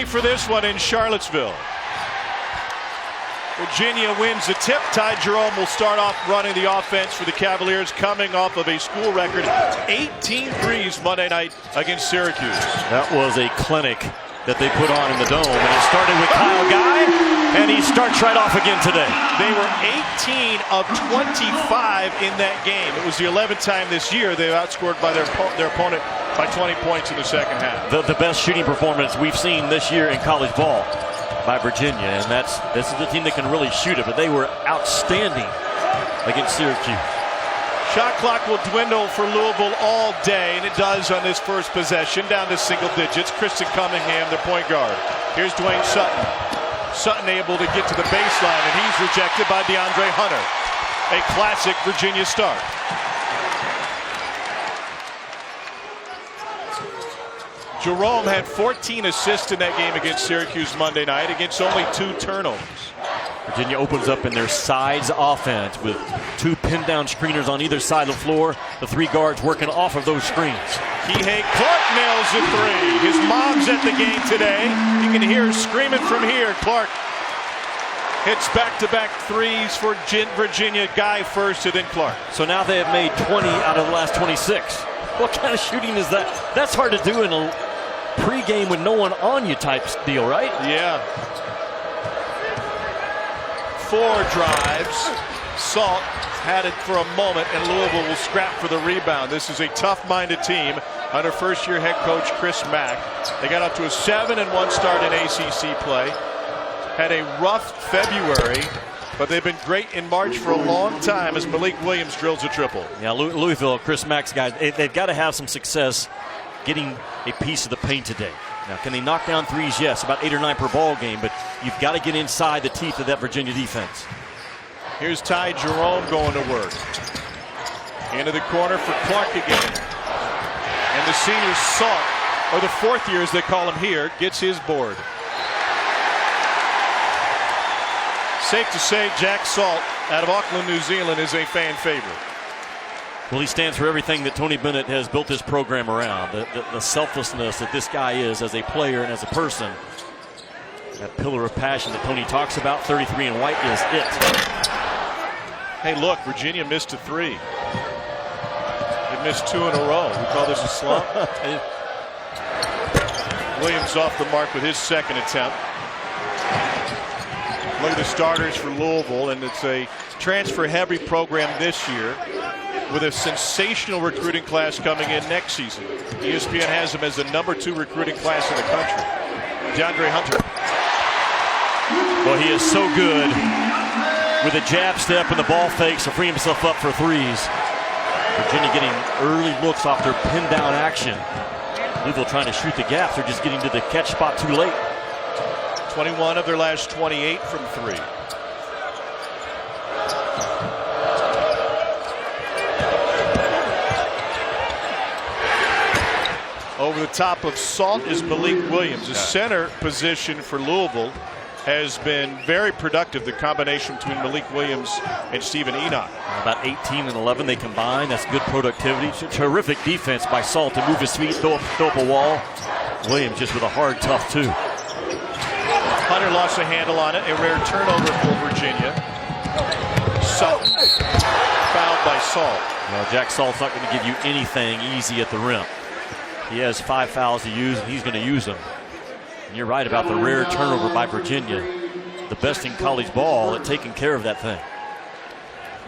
ready for this one in Charlottesville. Virginia wins the tip. Ty Jerome will start off running the offense for the Cavaliers, coming off of a school record 18 threes Monday night against Syracuse. That was a clinic that they put on in the dome, and it started with Kyle Guy, and he starts right off again today. They were 18 of 25 in that game. It was the 11th time this year they outscored by their opponent by 20 points in the second half. The best shooting performance we've seen this year in college ball by Virginia, and this is a team that can really shoot it, but they were outstanding against Syracuse. Shot clock will dwindle for Louisville all day, and it does on this first possession, down to single digits. Kristen Cunningham, their point guard. Here's Dwayne Sutton. Sutton able to get to the baseline, and he's rejected by DeAndre Hunter. A classic Virginia start. Jerome had 14 assists in that game against Syracuse Monday night, against only 2 turnovers. Virginia opens up in their sides offense with 2 pin-down screeners on either side of the floor. The 3 guards working off of those screens. Kihei Clark nails the 3. His mom's at the game today. You can hear her screaming from here. Clark hits back-to-back threes for Virginia. Guy first, and then Clark. So now they have made 20 out of the last 26. What kind of shooting is that? That's hard to do in a pre-game with no one on you type deal, right? Yeah. 4 drives. Salt had it for a moment, and Louisville will scrap for the rebound. This is a tough-minded team under first-year head coach Chris Mack. They got up to a 7-1 start in ACC play. Had a rough February, but they've been great in March for a long time as Malik Williams drills a triple. Yeah, Louisville, Chris Mack's guys, they've got to have some success getting a piece of the paint today. Now, can they knock down threes? Yes, about 8 or 9 per ball game, but you've got to get inside the teeth of that Virginia defense. Here's Ty Jerome going to work. Into the corner for Clark again. And the senior Salt, or the 4th year as they call him here, gets his board. Safe to say Jack Salt out of Auckland, New Zealand is a fan favorite. Well, he stands for everything that Tony Bennett has built his program around. The selflessness that this guy is as a player and as a person. That pillar of passion that Tony talks about, 33 in white, is it. Hey, look, Virginia missed a 3. They missed 2 in a row. We call this a slump. Williams off the mark with his second attempt. Look at the starters for Louisville, and it's a transfer-heavy program this year with a sensational recruiting class coming in next season. ESPN has them as the #2 recruiting class in the country. DeAndre Hunter. Well, he is so good with a jab step and the ball fakes to free himself up for threes. Virginia getting early looks off their pin-down action. Louisville trying to shoot the gaps. They're just getting to the catch spot too late. 21 of their last 28 from 3. Over the top of Salt is Malik Williams. The center position for Louisville has been very productive. The combination between Malik Williams and Stephen Enoch. About 18 and 11 they combine. That's good productivity. Terrific defense by Salt to move his feet, throw up a wall. Williams just with a hard, tough 2. Hunter lost a handle on it. A rare turnover for Virginia. Salt fouled by Salt. Well, Jack Salt's not going to give you anything easy at the rim. He has 5 fouls to use, and he's going to use them. And you're right about the rare turnover by Virginia. The best in college ball at taking care of that thing.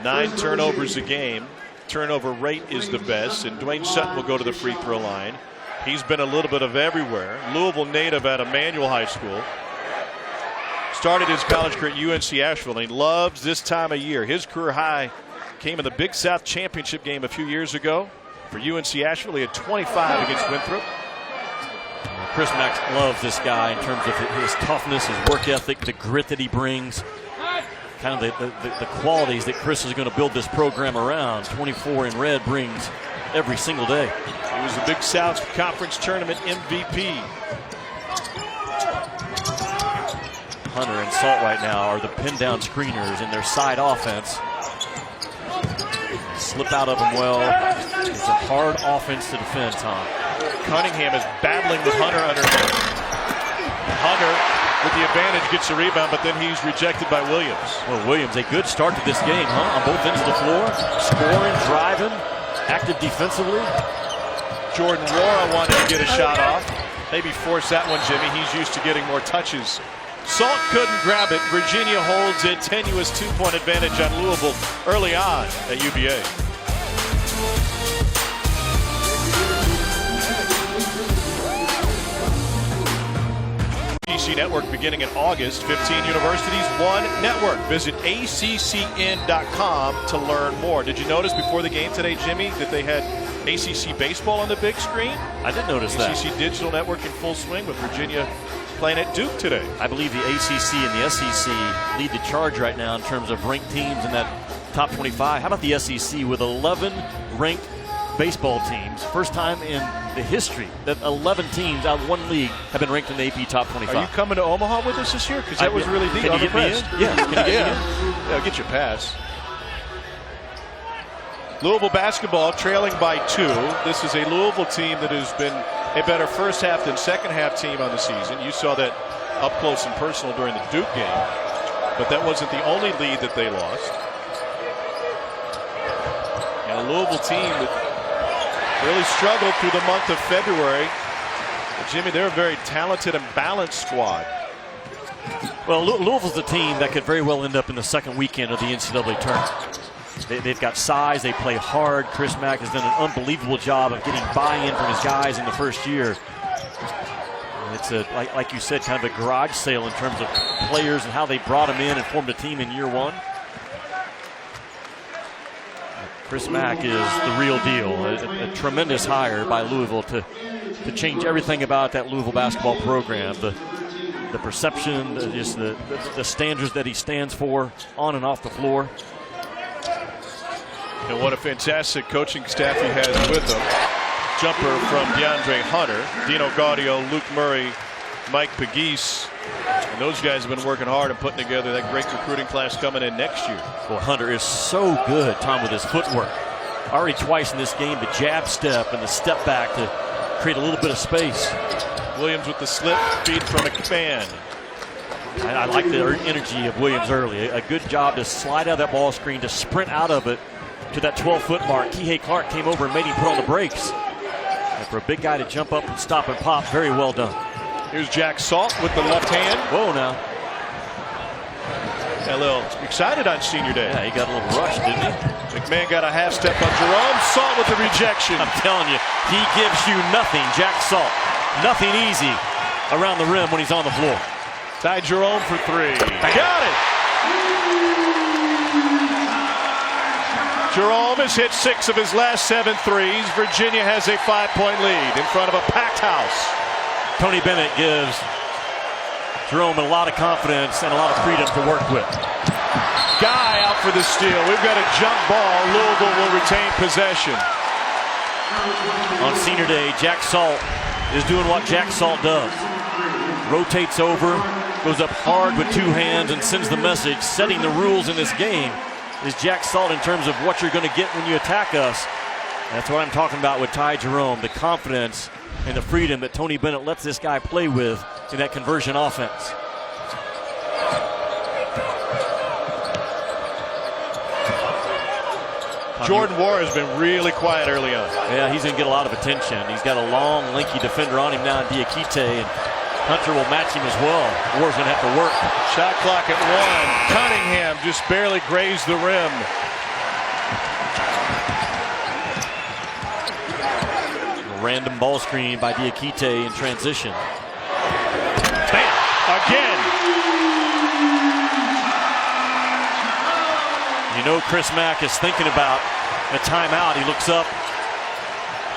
9 turnovers a game. Turnover rate is the best, and Dwayne Sutton will go to the free throw line. He's been a little bit of everywhere. Louisville native at Emmanuel High School. Started his college career at UNC Asheville, and he loves this time of year. His career high came in the Big South Championship game a few years ago. For UNC Asheville, he had 25 against Winthrop. Chris Mack loves this guy in terms of his toughness, his work ethic, the grit that he brings. Kind of the qualities that Chris is going to build this program around. 24 in red brings every single day. He was the Big South Conference Tournament MVP. Hunter and Salt right now are the pin-down screeners in their side offense. Slip out of them well. It's a hard offense to defend, Tom. Cunningham is battling with Hunter underneath. advantage, gets a rebound, but then he's rejected by Williams. Well, Williams, a good start to this game, huh? On both ends of the floor, scoring, driving, active defensively. Jordan Rohrer wanted to get a shot off. Maybe force that one, Jimmy. He's used to getting more touches. Salt couldn't grab it. Virginia holds a tenuous 2-point advantage on Louisville early on at UVA. ACC Network beginning in August. 15 universities, one network. Visit ACCN.com to learn more. Did you notice before the game today, Jimmy, that they had ACC baseball on the big screen? I did notice that. ACC Digital Network in full swing with Virginia playing at Duke today. I believe the ACC and the SEC lead the charge right now in terms of ranked teams in that top 25. How about the SEC with 11 ranked baseball teams? First time in the history that 11 teams out of one league have been ranked in the AP top 25. Are you coming to Omaha with us this year? Because that was really neat. Can you get me in? Yeah. Can you get me in? Yeah, I'll get you a pass. Louisville basketball trailing by 2. This is a Louisville team that has been a better first half than second half team on the season. You saw that up close and personal during the Duke game, but that wasn't the only lead that they lost. And a Louisville team that really struggled through the month of February. But Jimmy, they're a very talented and balanced squad. Well, Louisville's a team that could very well end up in the second weekend of the NCAA tournament. They've got size. They play hard. Chris Mack has done an unbelievable job of getting buy-in from his guys in the first year. It's like you said, kind of a garage sale in terms of players and how they brought them in and formed a team in year one. Chris Mack is the real deal. A tremendous hire by Louisville to change everything about that Louisville basketball program. The perception, just the standards that he stands for on and off the floor. And what a fantastic coaching staff he has with him. Jumper from DeAndre Hunter, Dino Gaudio, Luke Murray, Mike Pegues. And those guys have been working hard and putting together that great recruiting class coming in next year. Well, Hunter is so good, Tom, with his footwork. Already twice in this game, the jab step and the step back to create a little bit of space. Williams with the slip, feed from McMahon. I like the energy of Williams early. A good job to slide out of that ball screen, to sprint out of it to that 12-foot mark. Kihei Clark came over and made him put on the brakes. And for a big guy to jump up and stop and pop, very well done. Here's Jack Salt with the left hand. Whoa, now. A little excited on senior day. Yeah, he got a little rush, didn't he? McMahon got a half step on Jerome. Salt with the rejection. I'm telling you, he gives you nothing, Jack Salt. Nothing easy around the rim when he's on the floor. Ty Jerome for 3. Got it. Jerome has hit 6 of his last 7 threes. Virginia has a 5-point lead in front of a packed house. Tony Bennett gives Jerome a lot of confidence and a lot of freedom to work with. Guy out for the steal. We've got a jump ball. Louisville will retain possession. On senior day, Jack Salt is doing what Jack Salt does. Rotates over, goes up hard with 2 hands and sends the message. Setting the rules in this game is Jack Salt in terms of what you're going to get when you attack us. That's what I'm talking about with Ty Jerome, the confidence and the freedom that Tony Bennett lets this guy play with in that conversion offense. Jordan Rohrer has been really quiet early on. Yeah, he's going to get a lot of attention. He's got a long, lanky defender on him now in Diakite, and Hunter will match him as well. Rohrer's going to have to work. Shot clock at 1. Cunningham just barely grazed the rim. A random ball screen by Diakite in transition. Bam! Again! You know Chris Mack is thinking about a timeout. He looks up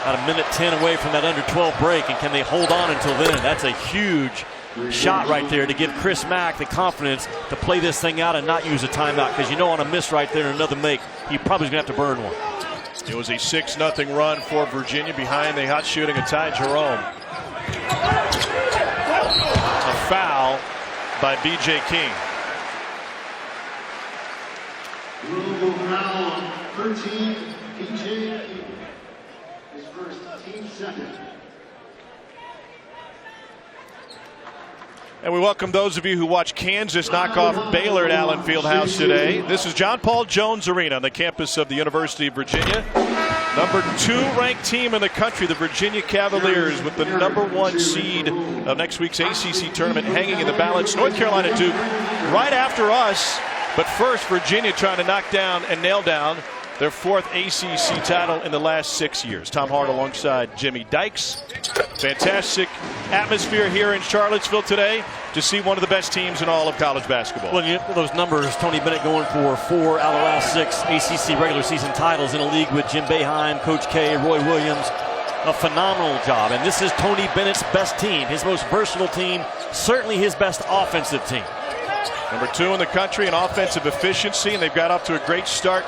about a minute 10 away from that under 12 break, and can they hold on until then? That's a huge shot right there to give Chris Mack the confidence to play this thing out and not use a timeout, because you know on a miss right there and another make, he probably is going to have to burn one. It was a 6-0 run for Virginia behind the hot shooting of Ty Jerome. A foul by B.J. King. Louisville foul 13, B.J. King. His first, team second. And we welcome those of you who watch Kansas knock off Baylor at Allen Fieldhouse today. This is John Paul Jones Arena on the campus of the University of Virginia. Number 2 ranked team in the country, the Virginia Cavaliers, with the number 1 seed of next week's ACC tournament hanging in the balance. North Carolina Duke right after us. But first, Virginia trying to knock down and nail down their 4th ACC title in the last 6 years. Tom Hart alongside Jimmy Dykes. Fantastic atmosphere here in Charlottesville today to see one of the best teams in all of college basketball. Well, you know, those numbers, Tony Bennett going for 4 out of the last 6 ACC regular season titles in a league with Jim Boeheim, Coach K, Roy Williams. A phenomenal job. And this is Tony Bennett's best team, his most versatile team, certainly his best offensive team. Number 2 in the country in offensive efficiency, and they've got off to a great start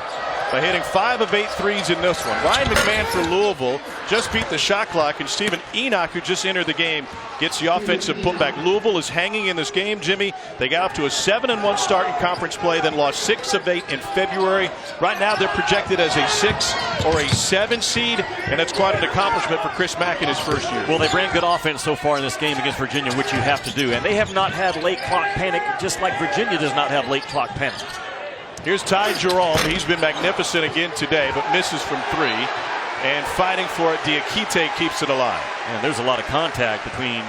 by hitting 5 of 8 threes in this one. Ryan McMahon for Louisville just beat the shot clock, and Stephen Enoch, who just entered the game, gets the offensive putback. Louisville is hanging in this game, Jimmy. They got off to a 7-1 start in conference play, then lost 6 of 8 in February. Right now they're projected as a 6 or a 7 seed, and that's quite an accomplishment for Chris Mack in his first year. Well, they ran good offense so far in this game against Virginia, which you have to do. And they have not had late clock panic, just like Virginia does not have late clock panic. Here's Ty Jerome. He's been magnificent again today, but misses from 3. And fighting for it, Diakite keeps it alive. And there's a lot of contact between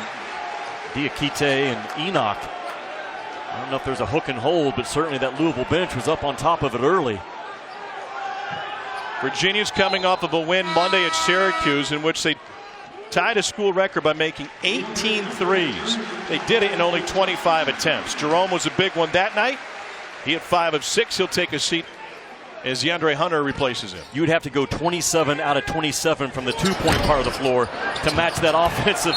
Diakite and Enoch. I don't know if there's a hook and hold, but certainly that Louisville bench was up on top of it early. Virginia's coming off of a win Monday at Syracuse, in which they tied a school record by making 18 threes. They did it in only 25 attempts. Jerome was a big one that night. He had 5 of 6. He'll take a seat as DeAndre Hunter replaces him. You would have to go 27 out of 27 from the 2-point part of the floor to match that offensive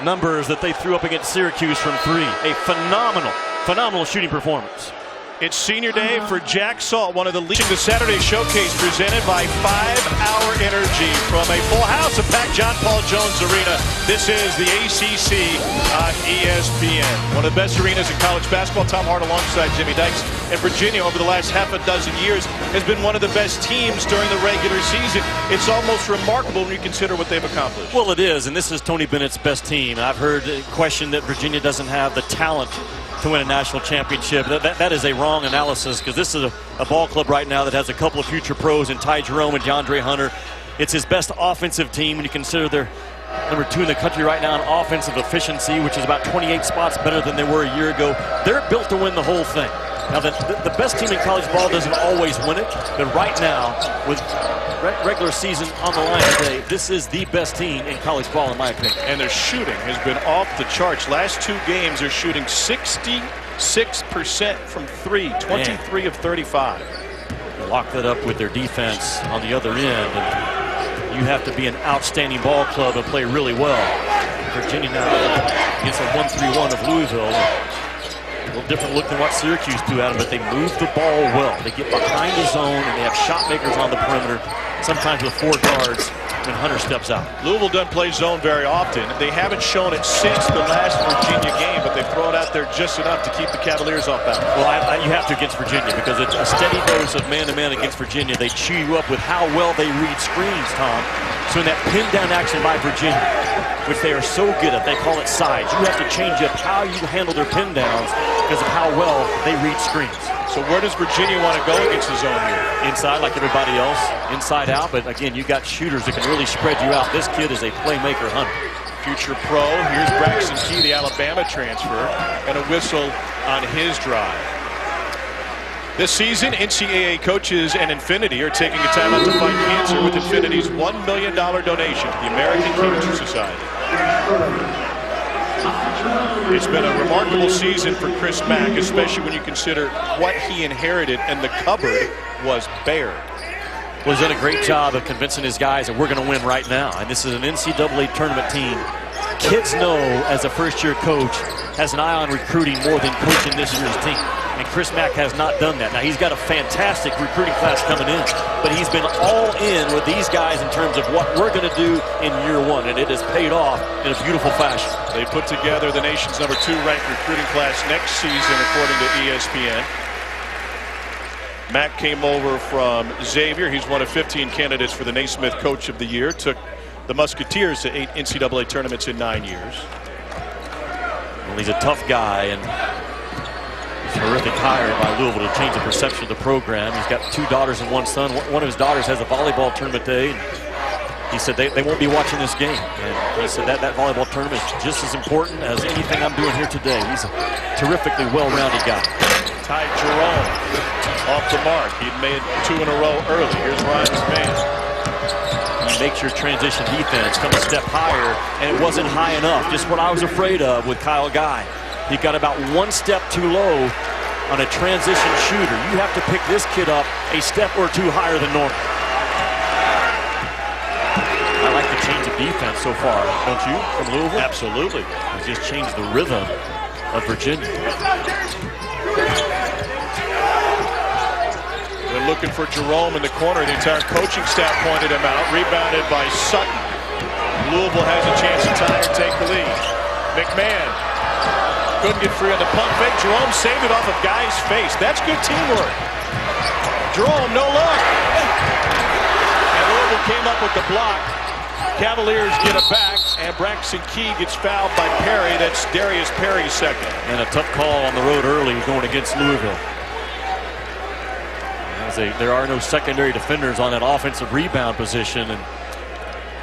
numbers that they threw up against Syracuse from 3. A phenomenal shooting performance. It's senior day for Jack Salt, one of the leading. The Saturday Showcase presented by 5 Hour Energy from a full house of packed John Paul Jones Arena. This is the ACC on ESPN. One of the best arenas in college basketball. Tom Hart alongside Jimmy Dykes. And Virginia over the last half a dozen years has been one of the best teams during the regular season. It's almost remarkable when you consider what they've accomplished. Well, it is, and this is Tony Bennett's best team. I've heard a question that Virginia doesn't have the talent to win a national championship. That is a wrong analysis, because this is a ball club right now that has a couple of future pros in Ty Jerome and DeAndre Hunter. It's his best offensive team when you consider they're number 2 in the country right now in offensive efficiency, which is about 28 spots better than they were a year ago. They're built to win the whole thing. Now, the best team in college ball doesn't always win it, but right now, with regular season on the line today, this is the best team in college ball, in my opinion. And their shooting has been off the charts. Last 2 games, they're shooting 66% from 3, 23 of 35. They lock that up with their defense on the other end. And you have to be an outstanding ball club and play really well. Virginia now against a 1-3-1 of Louisville. A little different look than what Syracuse do at them, but they move the ball well. They get behind the zone, and they have shot makers on the perimeter, sometimes with 4 guards when Hunter steps out. Louisville doesn't play zone very often. They haven't shown it since the last Virginia game, but they've thrown it out there just enough to keep the Cavaliers off balance. Well, you have to against Virginia, because it's a steady dose of man-to-man against Virginia. They chew you up with how well they read screens, Tom. So in that pin-down action by Virginia, which they are so good at, they call it sides. You have to change up how you handle their pin-downs because of how well they read screens. So where does Virginia want to go against the zone here? Inside, like everybody else, inside out. But again, you got shooters that can really spread you out. This kid is a playmaker, Hunter. Future pro. Here's Braxton Key, the Alabama transfer, and a whistle on his drive. This season, NCAA coaches and Infinity are taking a time out to fight cancer with Infinity's $1 million donation to the American Cancer Society. It's been a remarkable season for Chris Mack, especially when you consider what he inherited, and the cupboard was bare. Well, he's done a great job of convincing his guys that we're going to win right now. And this is an NCAA tournament team. Kids know, as a first-year coach, has an eye on recruiting more than coaching this year's team. And Chris Mack has not done that. Now, he's got a fantastic recruiting class coming in, but he's been all in with these guys in terms of what we're going to do in year 1, and it has paid off in a beautiful fashion. They put together the nation's number 2 ranked recruiting class next season, according to ESPN. Mack came over from Xavier. He's one of 15 candidates for the Naismith Coach of the Year. Took the Musketeers to 8 NCAA tournaments in 9 years. Well, he's a tough guy, and terrific hire by Louisville to change the perception of the program. He's got 2 daughters and 1 son. One of his daughters has a volleyball tournament day. He said they won't be watching this game. And he said that volleyball tournament is just as important as anything I'm doing here today. He's a terrifically well-rounded guy. Ty Jerome off the mark. He'd made 2 in a row early. Here's Ryan's man. He makes your transition defense come a step higher, and it wasn't high enough. Just what I was afraid of with Kyle Guy. He got about 1 step too low on a transition shooter. You have to pick this kid up a step or 2 higher than normal. I like the change of defense so far, don't you, from Louisville? Absolutely. He's just changed the rhythm of Virginia. They're looking for Jerome in the corner. The entire coaching staff pointed him out. Rebounded by Sutton. Louisville has a chance to tie or take the lead. McMahon couldn't get free on the pump fake. Jerome saved it off of Guy's face. That's good teamwork. Jerome, no luck. And Louisville came up with the block. Cavaliers get it back, and Braxton Key gets fouled by Perry. That's Darius Perry's second. And a tough call on the road early going against Louisville. There are no secondary defenders on that offensive rebound position, and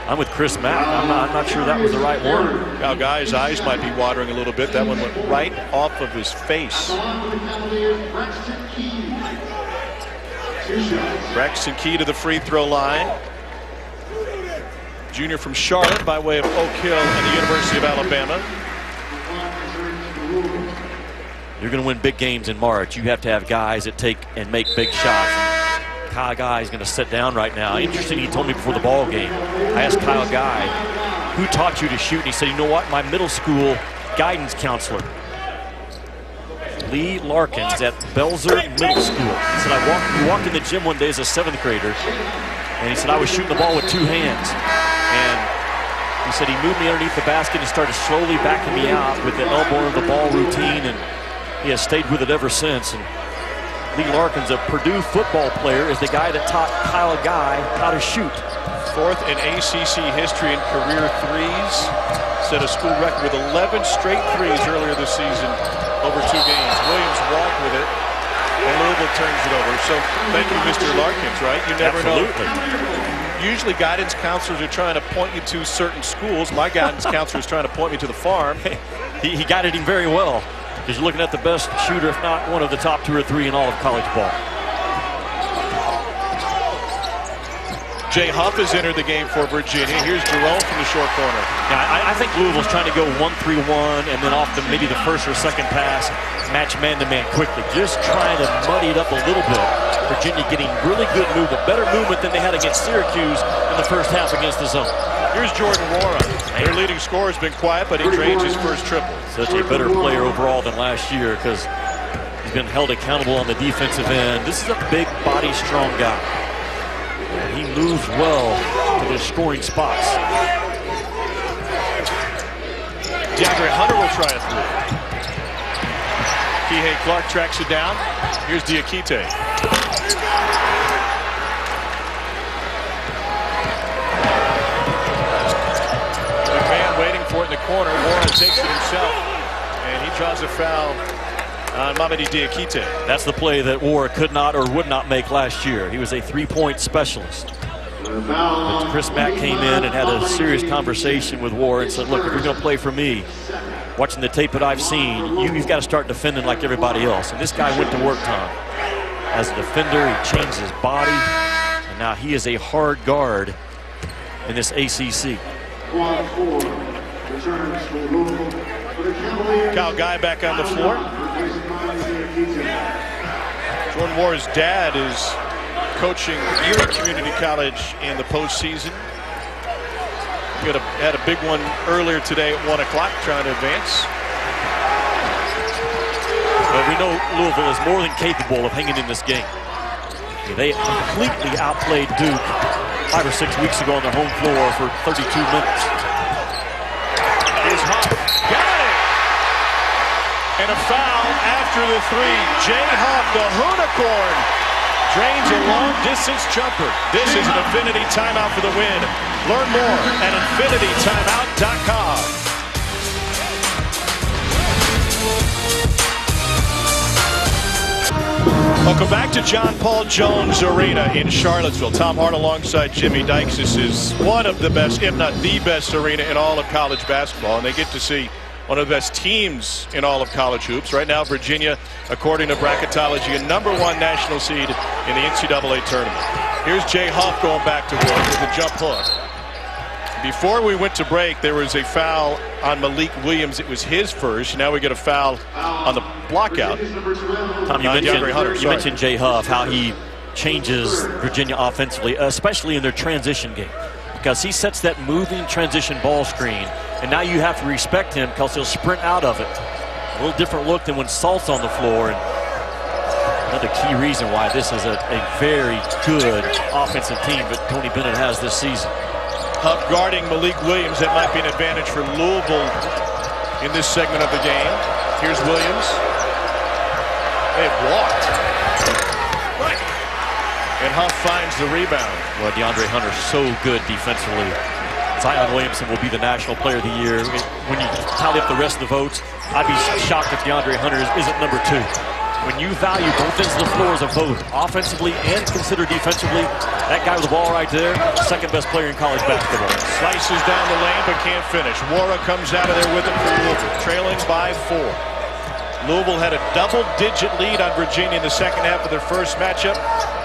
I'm with Chris Mack. I'm not sure that was the right one. Now, Guy's eyes might be watering a little bit. That one went right off of his face. Braxton Key to the free throw line. Junior from Charlotte by way of Oak Hill and the University of Alabama. You're going to win big games in March. You have to have guys that take and make big shots. And Kyle Guy is going to sit down right now. Interesting, he told me before the ball game. I asked Kyle Guy, who taught you to shoot? And he said, you know what? My middle school guidance counselor, Lee Larkins at Belzer Middle School. He said, we walked in the gym one day as a 7th grader, and he said, I was shooting the ball with 2 hands. And he said he moved me underneath the basket and started slowly backing me out with the elbow of the ball routine, and he has stayed with it ever since. And Lee Larkins, a Purdue football player, is the guy that taught Kyle Guy how to shoot. 4th in ACC history in career threes. Set a school record with 11 straight threes earlier this season over 2 games. Williams walked with it, and Louisville turns it over. So thank you, Mr. Larkins, right? You never know. Usually guidance counselors are trying to point you to certain schools. My guidance counselor is trying to point me to the farm. He guided him very well, because you're looking at the best shooter, if not one of the top 2 or 3 in all of college ball. Jay Huff has entered the game for Virginia. Here's Jerome from the short corner. Yeah, I think Louisville's trying to go 1-3-1, and then off maybe the first or second pass, match man-to-man quickly. Just trying to muddy it up a little bit. Virginia getting really good movement, better movement than they had against Syracuse in the first half against the zone. Here's Jordan Wara. Their leading scorer has been quiet, but he drains his first triple. Such a better player overall than last year, because he's been held accountable on the defensive end. This is a big body, strong guy. He moves well to the scoring spots. DeAndre Hunter will try a 3. Kihei Clark tracks it down. Here's Diakite. McMahon waiting for it in the corner. Warren takes it himself, and he draws a foul on Mamadi Diakite. That's the play that Wara could not or would not make last year. He was a 3-point specialist. But Chris Mack came in and had a serious conversation with Wara and said, look, if you're going to play for me, watching the tape that I've seen, you've got to start defending like everybody else. And this guy went to work, Tom. As a defender, he changed his body, and now he is a hard guard in this ACC. Kyle Guy back on the floor. Jordan Wara's dad is coaching Erie Community College in the postseason. We had a big one earlier today at 1 o'clock trying to advance. But we know Louisville is more than capable of hanging in this game. They completely outplayed Duke 5 or 6 weeks ago on their home floor for 32 minutes. Here's Huff. Got it! And a foul after the 3. Jay Huff, the Hoonicorn, drains a long-distance jumper. This is an Infinity timeout for the win. Learn more at infinitytimeout.com. Welcome back to John Paul Jones Arena in Charlottesville. Tom Hart alongside Jimmy Dykes. This is one of the best, if not the best, arena in all of college basketball, and they get to see one of the best teams in all of college hoops. Right now, Virginia, according to bracketology, a #1 national seed in the NCAA tournament. Here's Jay Huff going back to work with the jump hook. Before we went to break, there was a foul on Malik Williams. It was his first. Now we get a foul on the blockout. Tom, you mentioned Jay Huff, how he changes Virginia offensively, especially in their transition game, because he sets that moving transition ball screen, and now you have to respect him because he'll sprint out of it. A little different look than when Salt's on the floor, and another key reason why this is a very good offensive team that Tony Bennett has this season. Huff guarding Malik Williams. That might be an advantage for Louisville in this segment of the game. Here's Williams. They've walked. And Huff finds the rebound. Well, DeAndre Hunter's so good defensively. Zion Williamson will be the National Player of the Year. When you tally up the rest of the votes, I'd be shocked if DeAndre Hunter isn't #2. When you value both ends of the floor as a vote, offensively and consider defensively, that guy with the ball right there, second best player in college basketball. Slices down the lane but can't finish. Wara comes out of there with him for Louisville, trailing by 4. Louisville had a double-digit lead on Virginia in the second half of their first matchup.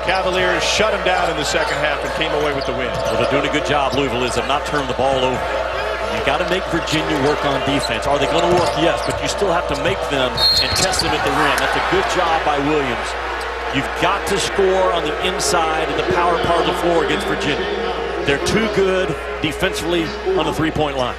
Cavaliers shut him down in the second half and came away with the win. Well, they're doing a good job, Louisville is, of not turning the ball over. You got to make Virginia work on defense. Are they going to work? Yes, but you still have to make them and test them at the rim. That's a good job by Williams. You've got to score on the inside of the power part of the floor against Virginia. They're too good defensively on the three-point line.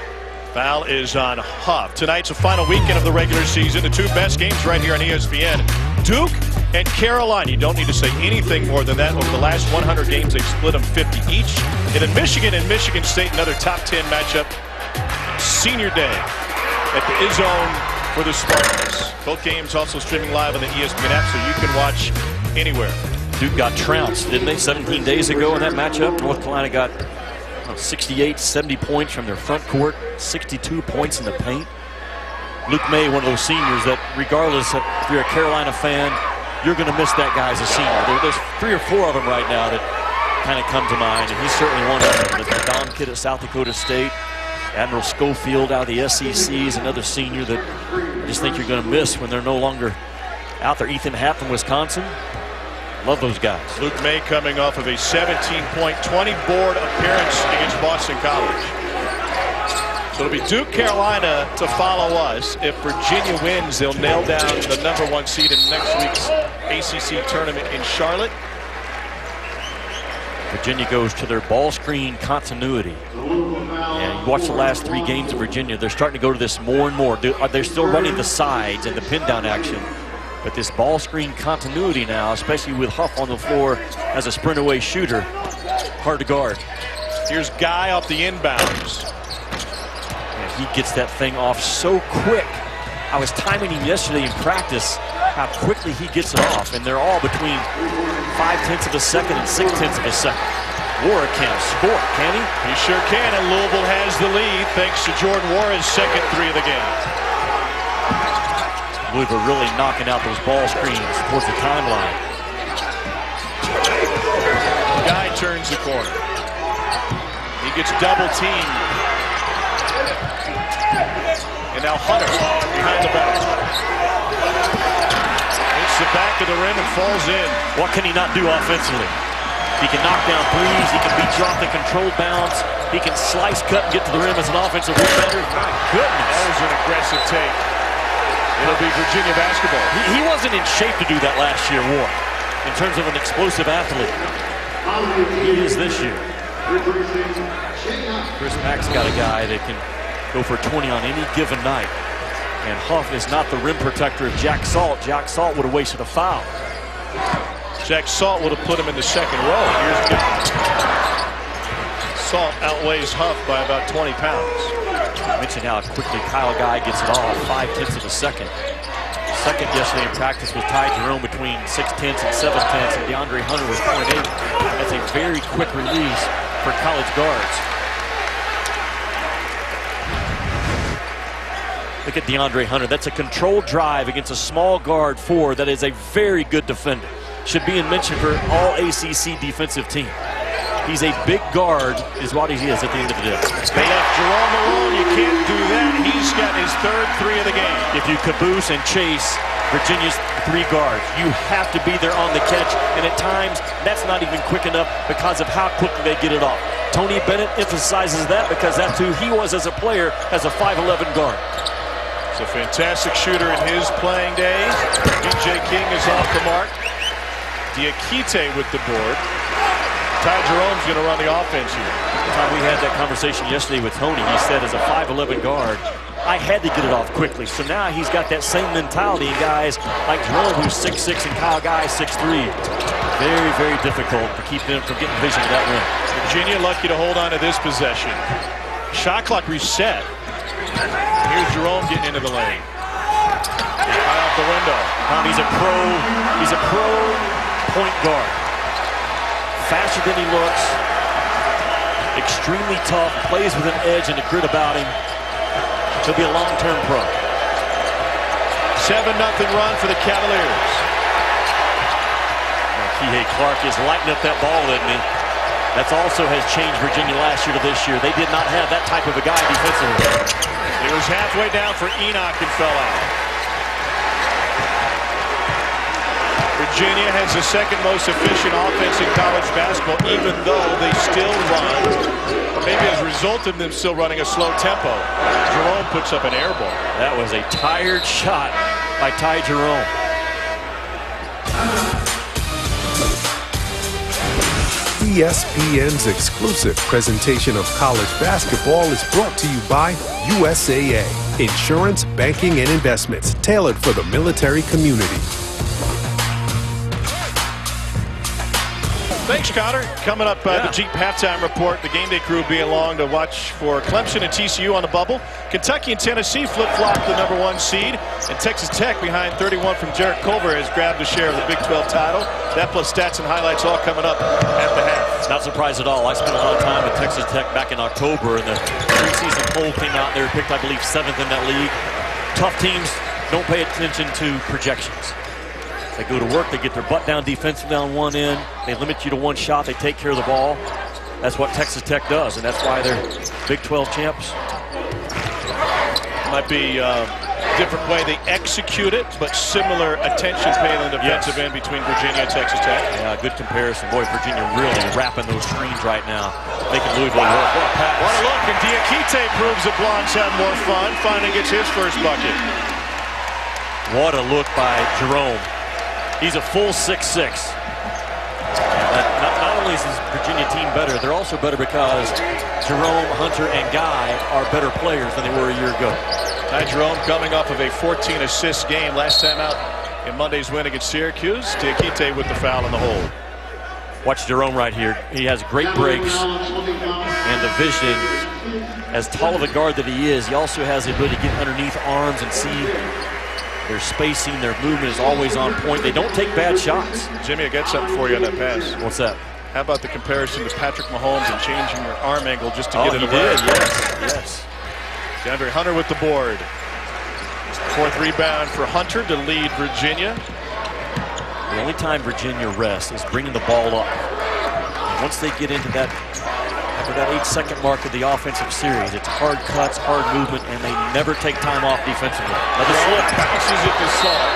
Foul is on Huff. Tonight's a final weekend of the regular season. The two best games right here on ESPN. Duke and Carolina. You don't need to say anything more than that. Over the last 100 games, they've split them 50 each. And then Michigan and Michigan State, another top 10 matchup. Senior day at the Izzone for the Spartans. Both games also streaming live on the ESPN app, so you can watch anywhere. Duke got trounced, didn't they, 17 days ago in that matchup? North Carolina got 68, 70 points from their front court, 62 points in the paint. Luke May, one of those seniors that, regardless of if you're a Carolina fan, you're going to miss that guy as a senior. There's 3 or 4 of them right now that kind of come to mind, and he's certainly one of them. The Don kid at South Dakota State. Admiral Schofield out of the SEC is another senior that I just think you're going to miss when they're no longer out there. Ethan Happ from Wisconsin. Love those guys. Luke May coming off of a 17-point, 20-board appearance against Boston College. So it'll be Duke, Carolina to follow us. If Virginia wins, they'll nail down the #1 seed in next week's ACC tournament in Charlotte. Virginia goes to their ball screen continuity. And you watch the last 3 games of Virginia, they're starting to go to this more and more. They're still running the sides and the pin down action. But this ball screen continuity now, especially with Huff on the floor as a sprint away shooter, hard to guard. Here's Guy off the inbounds. And he gets that thing off so quick. I was timing him yesterday in practice, how quickly he gets it off. And they're all between 0.5 of a second and 0.6 of a second. Wara can't score, can he? He sure can, and Louisville has the lead thanks to Jordan Wara's second 3 of the game. Louisville really knocking out those ball screens towards the timeline. Guy turns the corner. He gets double teamed. And now Hunter behind the back. Hits the back of the rim and falls in. What can he not do offensively? He can knock down threes. He can beat you off the controlled bounce. He can slice, cut, and get to the rim as an offensive rebounder. My goodness. That was an aggressive take. It'll be Virginia basketball. He wasn't in shape to do that last year, Wara, in terms of an explosive athlete. He is this year. Chris Mack's got a guy that can go for 20 on any given night. And Huff is not the rim protector of Jack Salt. Jack Salt would have wasted a foul. Jack Salt would have put him in the second row. Here's Salt outweighs Huff by about 20 pounds. I mentioned how quickly Kyle Guy gets it off, 0.5 of a second. Second yesterday in practice was Ty Jerome between 0.6 and 0.7, and DeAndre Hunter was 0.8. That's a very quick release for college guards. Look at DeAndre Hunter. That's a controlled drive against a small guard 4 that is a very good defender. should be in mention for all ACC defensive team. He's a big guard is what he is at the end of the day. They left Jerome alone. You can't do that. He's got his third 3 of the game. If you caboose and chase Virginia's 3 guards, you have to be there on the catch, and at times that's not even quick enough because of how quickly they get it off. Tony Bennett emphasizes that because that's who he was as a player, as a 5'11 guard. He's a fantastic shooter in his playing days. DJ King is off the mark. Diakite with the board. Ty Jerome's going to run the offense here. We had that conversation yesterday with Tony. He said as a 5'11 guard, I had to get it off quickly. So now he's got that same mentality in guys like Jerome, who's 6'6", and Kyle Guy, 6'3". Very, very difficult to keep them from getting vision of that rim. Virginia lucky to hold on to this possession. Shot clock reset. Here's Jerome getting into the lane. High off the window. He's a pro point guard. Faster than he looks. Extremely tough. Plays with an edge and a grit about him. He'll be a long-term pro. 7-0 run for the Cavaliers. Kihei Clark is lighting up that ball, isn't he? That also has changed Virginia last year to this year. They did not have that type of a guy defensively. It was halfway down for Enoch and fell out. Virginia has the second most efficient offense in college basketball, even though they still run, or maybe as a result of them still running a slow tempo. Jerome puts up an air ball. That was a tired shot by Ty Jerome. ESPN's exclusive presentation of college basketball is brought to you by USAA, insurance, banking, and investments tailored for the military community. Thanks, Connor. Coming up, the Jeep halftime report. The game day crew will be along to watch for Clemson and TCU on the bubble. Kentucky and Tennessee flip-flop the #1 seed. And Texas Tech, behind 31 from Jarrett Culver, has grabbed a share of the Big 12 title. That plus stats and highlights all coming up at the half. Not surprised at all. I spent a lot of time at Texas Tech back in October, and the preseason poll came out. They were picked, I believe, 7th in that league. Tough teams don't pay attention to projections. They go to work, they get their butt down defensively on one end, they limit you to one shot, they take care of the ball. That's what Texas Tech does, and that's why they're Big 12 champs. Might be a different way they execute it, but similar attention paid on the defensive end between Virginia and Texas Tech. Yeah, good comparison. Boy, Virginia really wrapping those screens right now, making Louisville work. What a look, and Diakite proves the Blondes have more fun, finally gets his first bucket. What a look by Jerome. He's a full 6'6". Not only is this Virginia team better, they're also better because Jerome, Hunter, and Guy are better players than they were a year ago. Ty Jerome coming off of a 14-assist game last time out in Monday's win against Syracuse. Diakite with the foul in the hole. Watch Jerome right here. He has great breaks and the vision. As tall of a guard that he is, he also has the ability to get underneath arms and see their spacing, their movement is always on point. They don't take bad shots. Jimmy, I got something for you on that pass. What's that? How about the comparison to Patrick Mahomes and changing your arm angle just to get it away? Did. Yes. DeAndre Hunter with the board. 4th rebound for Hunter to lead Virginia. The only time Virginia rests is bringing the ball up. And once they get into that, after that 8-second mark of the offensive series, it's hard cuts, hard movement, and they never take time off defensively. Another slip. Bounces it to Saul.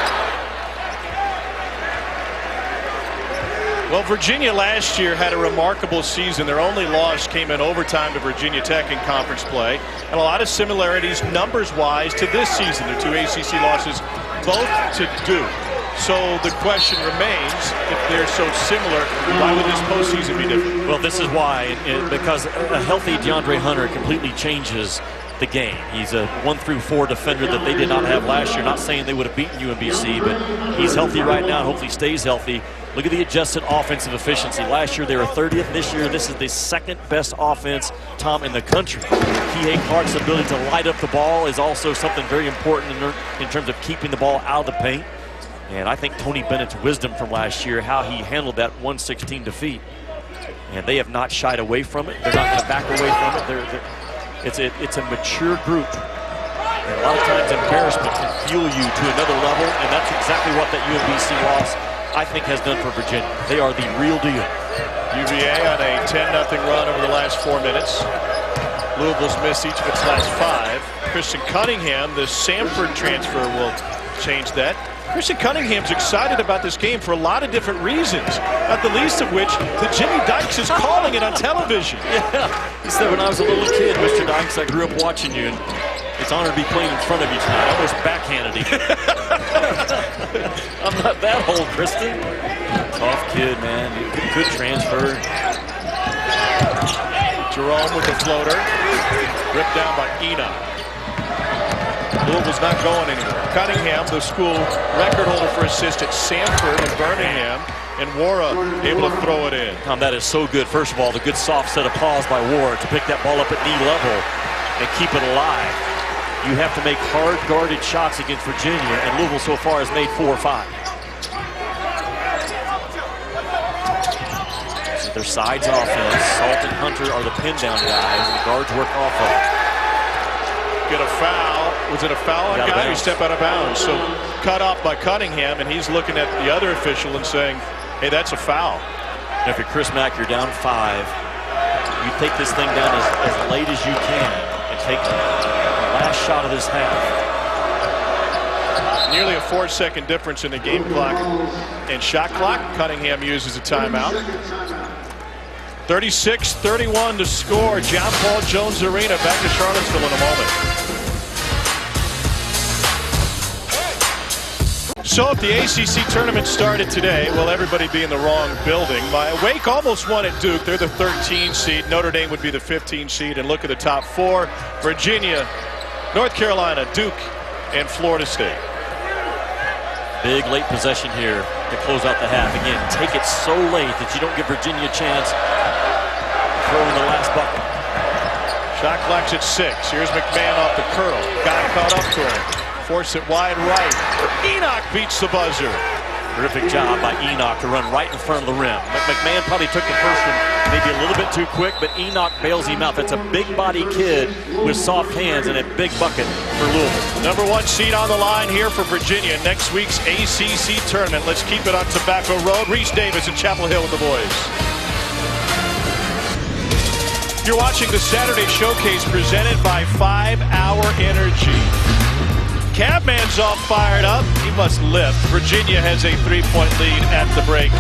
Well, Virginia last year had a remarkable season. Their only loss came in overtime to Virginia Tech in conference play. And a lot of similarities numbers-wise to this season. Their 2 ACC losses, both to Duke. So the question remains, if they're so similar, why would this postseason be different? Well, this is why, because a healthy DeAndre Hunter completely changes the game. He's a 1-through-4 defender that they did not have last year. Not saying they would have beaten UMBC, but he's healthy right now and hopefully stays healthy. Look at the adjusted offensive efficiency. Last year they were 30th. This year this is the 2nd best offense, Tom, in the country. Kihei Clark's ability to light up the ball is also something very important in terms of keeping the ball out of the paint. And I think Tony Bennett's wisdom from last year, how he handled that 116 defeat. And they have not shied away from it. They're not going to back away from it. It's a mature group. And a lot of times embarrassment can fuel you to another level, and that's exactly what that UMBC loss I think, has done for Virginia. They are the real deal. UVA on a 10-0 run over the last 4 minutes. Louisville's missed each of its last 5. Christian Cunningham, the Samford transfer, will change that. Christian Cunningham's excited about this game for a lot of different reasons, not the least of which that Jimmy Dykes is calling it on television. Yeah, he said, when I was a little kid, Mr. Dykes, I grew up watching you, and it's an honor to be playing in front of you tonight. I almost backhanded him. I'm not that old, Kristen. Tough kid, man. Good transfer. Jerome with the floater. Ripped down by Enoch. Louisville's not going anywhere. Cunningham, the school record holder for assists at Samford and Birmingham, and Wara able to throw it in. Tom, that is so good. First of all, the good soft set of paws by Wara to pick that ball up at knee level and keep it alive. You have to make hard-guarded shots against Virginia, and Louisville so far has made 4 or 5. So their sides offense, Salt and Hunter are the pin-down guys, and the guards work off of it. Get a foul. Was it a foul on guy who stepped out of bounds? So cut off by Cunningham, and he's looking at the other official and saying, hey, that's a foul. And if you're Chris Mack, you're down 5. You take this thing down as late as you can and take the last shot of this half. Nearly a 4-second difference in the game clock and shot clock. Cunningham uses a timeout. 36-31 to score. John Paul Jones Arena. Back to Charlottesville in a moment. So if the ACC tournament started today, will everybody be in the wrong building? Wake almost won at Duke. They're the 13 seed. Notre Dame would be the 15 seed. And look at the top 4. Virginia, North Carolina, Duke, and Florida State. Big late possession here to close out the half. Again, take it so late that you don't give Virginia a chance throwing the last bucket. Shot clock's at 6. Here's McMahon off the curl. Guy caught up to him. Force it wide right. Enoch beats the buzzer. Terrific job by Enoch to run right in front of the rim. McMahon probably took the first one maybe a little bit too quick, but Enoch bails him out. That's a big body kid with soft hands and a big bucket for Louisville. Number 1 seed on the line here for Virginia. Next week's ACC tournament. Let's keep it on Tobacco Road. Reese Davis and Chapel Hill with the boys. You're watching the Saturday Showcase presented by 5 Hour Energy. Cabman's all fired up. He must lift. Virginia has a 3-point lead at the break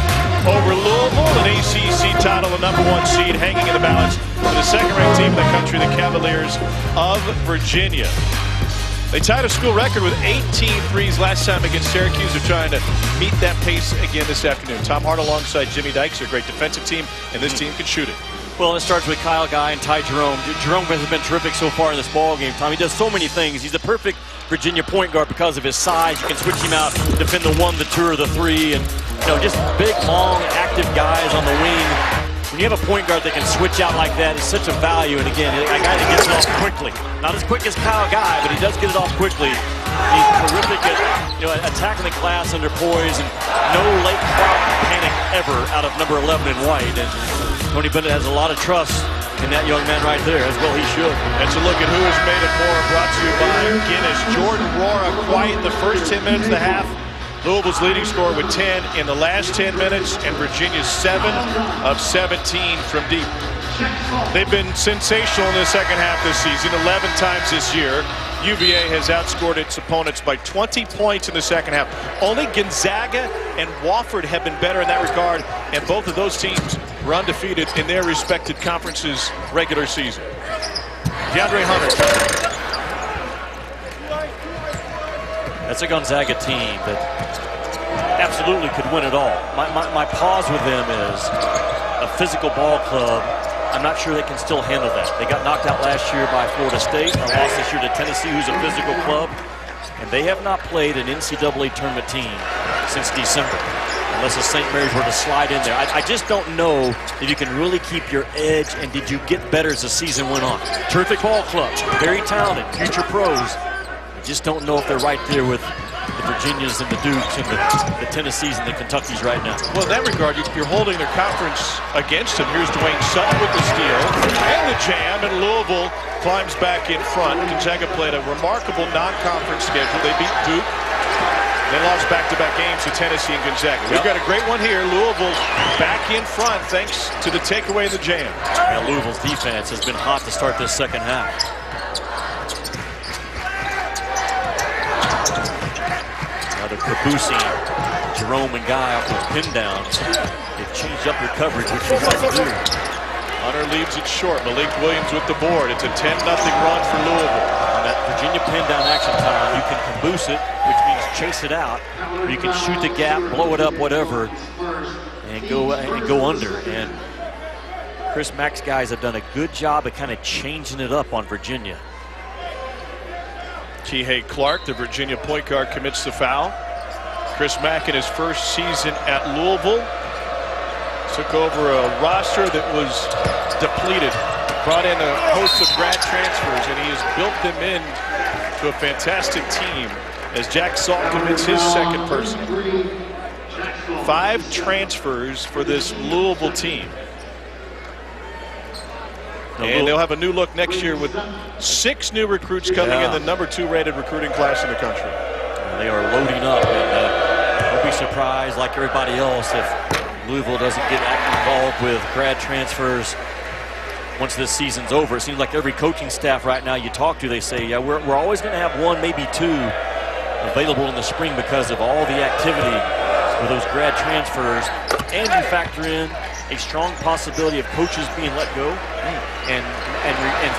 over Louisville. An ACC title, the number 1 seed, hanging in the balance for the second-ranked team in the country, the Cavaliers of Virginia. They tied a school record with 18 threes last time against Syracuse. They're trying to meet that pace again this afternoon. Tom Hart alongside Jimmy Dykes. They're a great defensive team, and this team can shoot it. Well, it starts with Kyle Guy and Ty Jerome. Jerome has been terrific so far in this ball game, Tom. He does so many things. He's the perfect Virginia point guard because of his size. You can switch him out, defend the 1, the 2, or the 3, and just big, long, active guys on the wing. When you have a point guard that can switch out like that, it's such a value. And again, a guy that gets it off quickly. Not as quick as Kyle Guy, but he does get it off quickly. He's terrific at attacking the glass under poise, and no late panic ever out of number 11 in white. And Tony Bennett has a lot of trust in that young man right there, as well he should. That's a look at who has made it more, brought to you by Guinness. Jordan Rohrer quiet the first 10 minutes of the half. Louisville's leading scorer with 10 in the last 10 minutes, and Virginia's 7 of 17 from deep. They've been sensational in the second half this season, 11 times this year. UVA has outscored its opponents by 20 points in the second half. Only Gonzaga and Wofford have been better in that regard, and both of those teams were undefeated in their respected conferences regular season. DeAndre Hunter. That's a Gonzaga team that absolutely could win it all. My pause with them is a physical ball club. I'm not sure they can still handle that. They got knocked out last year by Florida State. They lost this year to Tennessee, who's a physical club. And they have not played an NCAA tournament team since December, unless the St. Mary's were to slide in there. I just don't know if you can really keep your edge, and did you get better as the season went on. Terrific ball club, very talented, future pros. I just don't know if they're right there with the Virginias and the Dukes and the Tennessees and the Kentuckys right now. Well, in that regard, you're holding their conference against them. Here's Dwayne Sutton with the steal and the jam, and Louisville climbs back in front. Gonzaga played a remarkable non-conference schedule. They beat Duke, They lost back-to-back games to Tennessee and Gonzaga. We've got a great one here. Louisville back in front thanks to the takeaway of the jam. Yeah, Louisville's defense has been hot to start this second half. Now they're caboosing Jerome and Guy off those pin downs. They've changed up their coverage, which is what to do. Hunter leaves it short. Malik Williams with the board. It's a 10-0 run for Louisville. On that Virginia pin down action time, you can caboose it, which means chase it out, or you can shoot the gap, blow it up, whatever, and go under. And Chris Mack's guys have done a good job of kind of changing it up on Virginia. Kihei Clark, the Virginia point guard, commits the foul. Chris Mack in his first season at Louisville took over a roster that was depleted, brought in a host of grad transfers, and he has built them in to a fantastic team as Jack Salt commits his second person. 5 transfers for this Louisville team. And they'll have a new look next year with 6 new recruits coming in, the #2 rated recruiting class in the country. They are loading up, and don't be surprised, like everybody else, if Louisville doesn't get involved with grad transfers once this season's over. It seems like every coaching staff right now you talk to, they say, yeah, we're always going to have 1, maybe 2 available in the spring because of all the activity with those grad transfers. And you factor in a strong possibility of coaches being let go and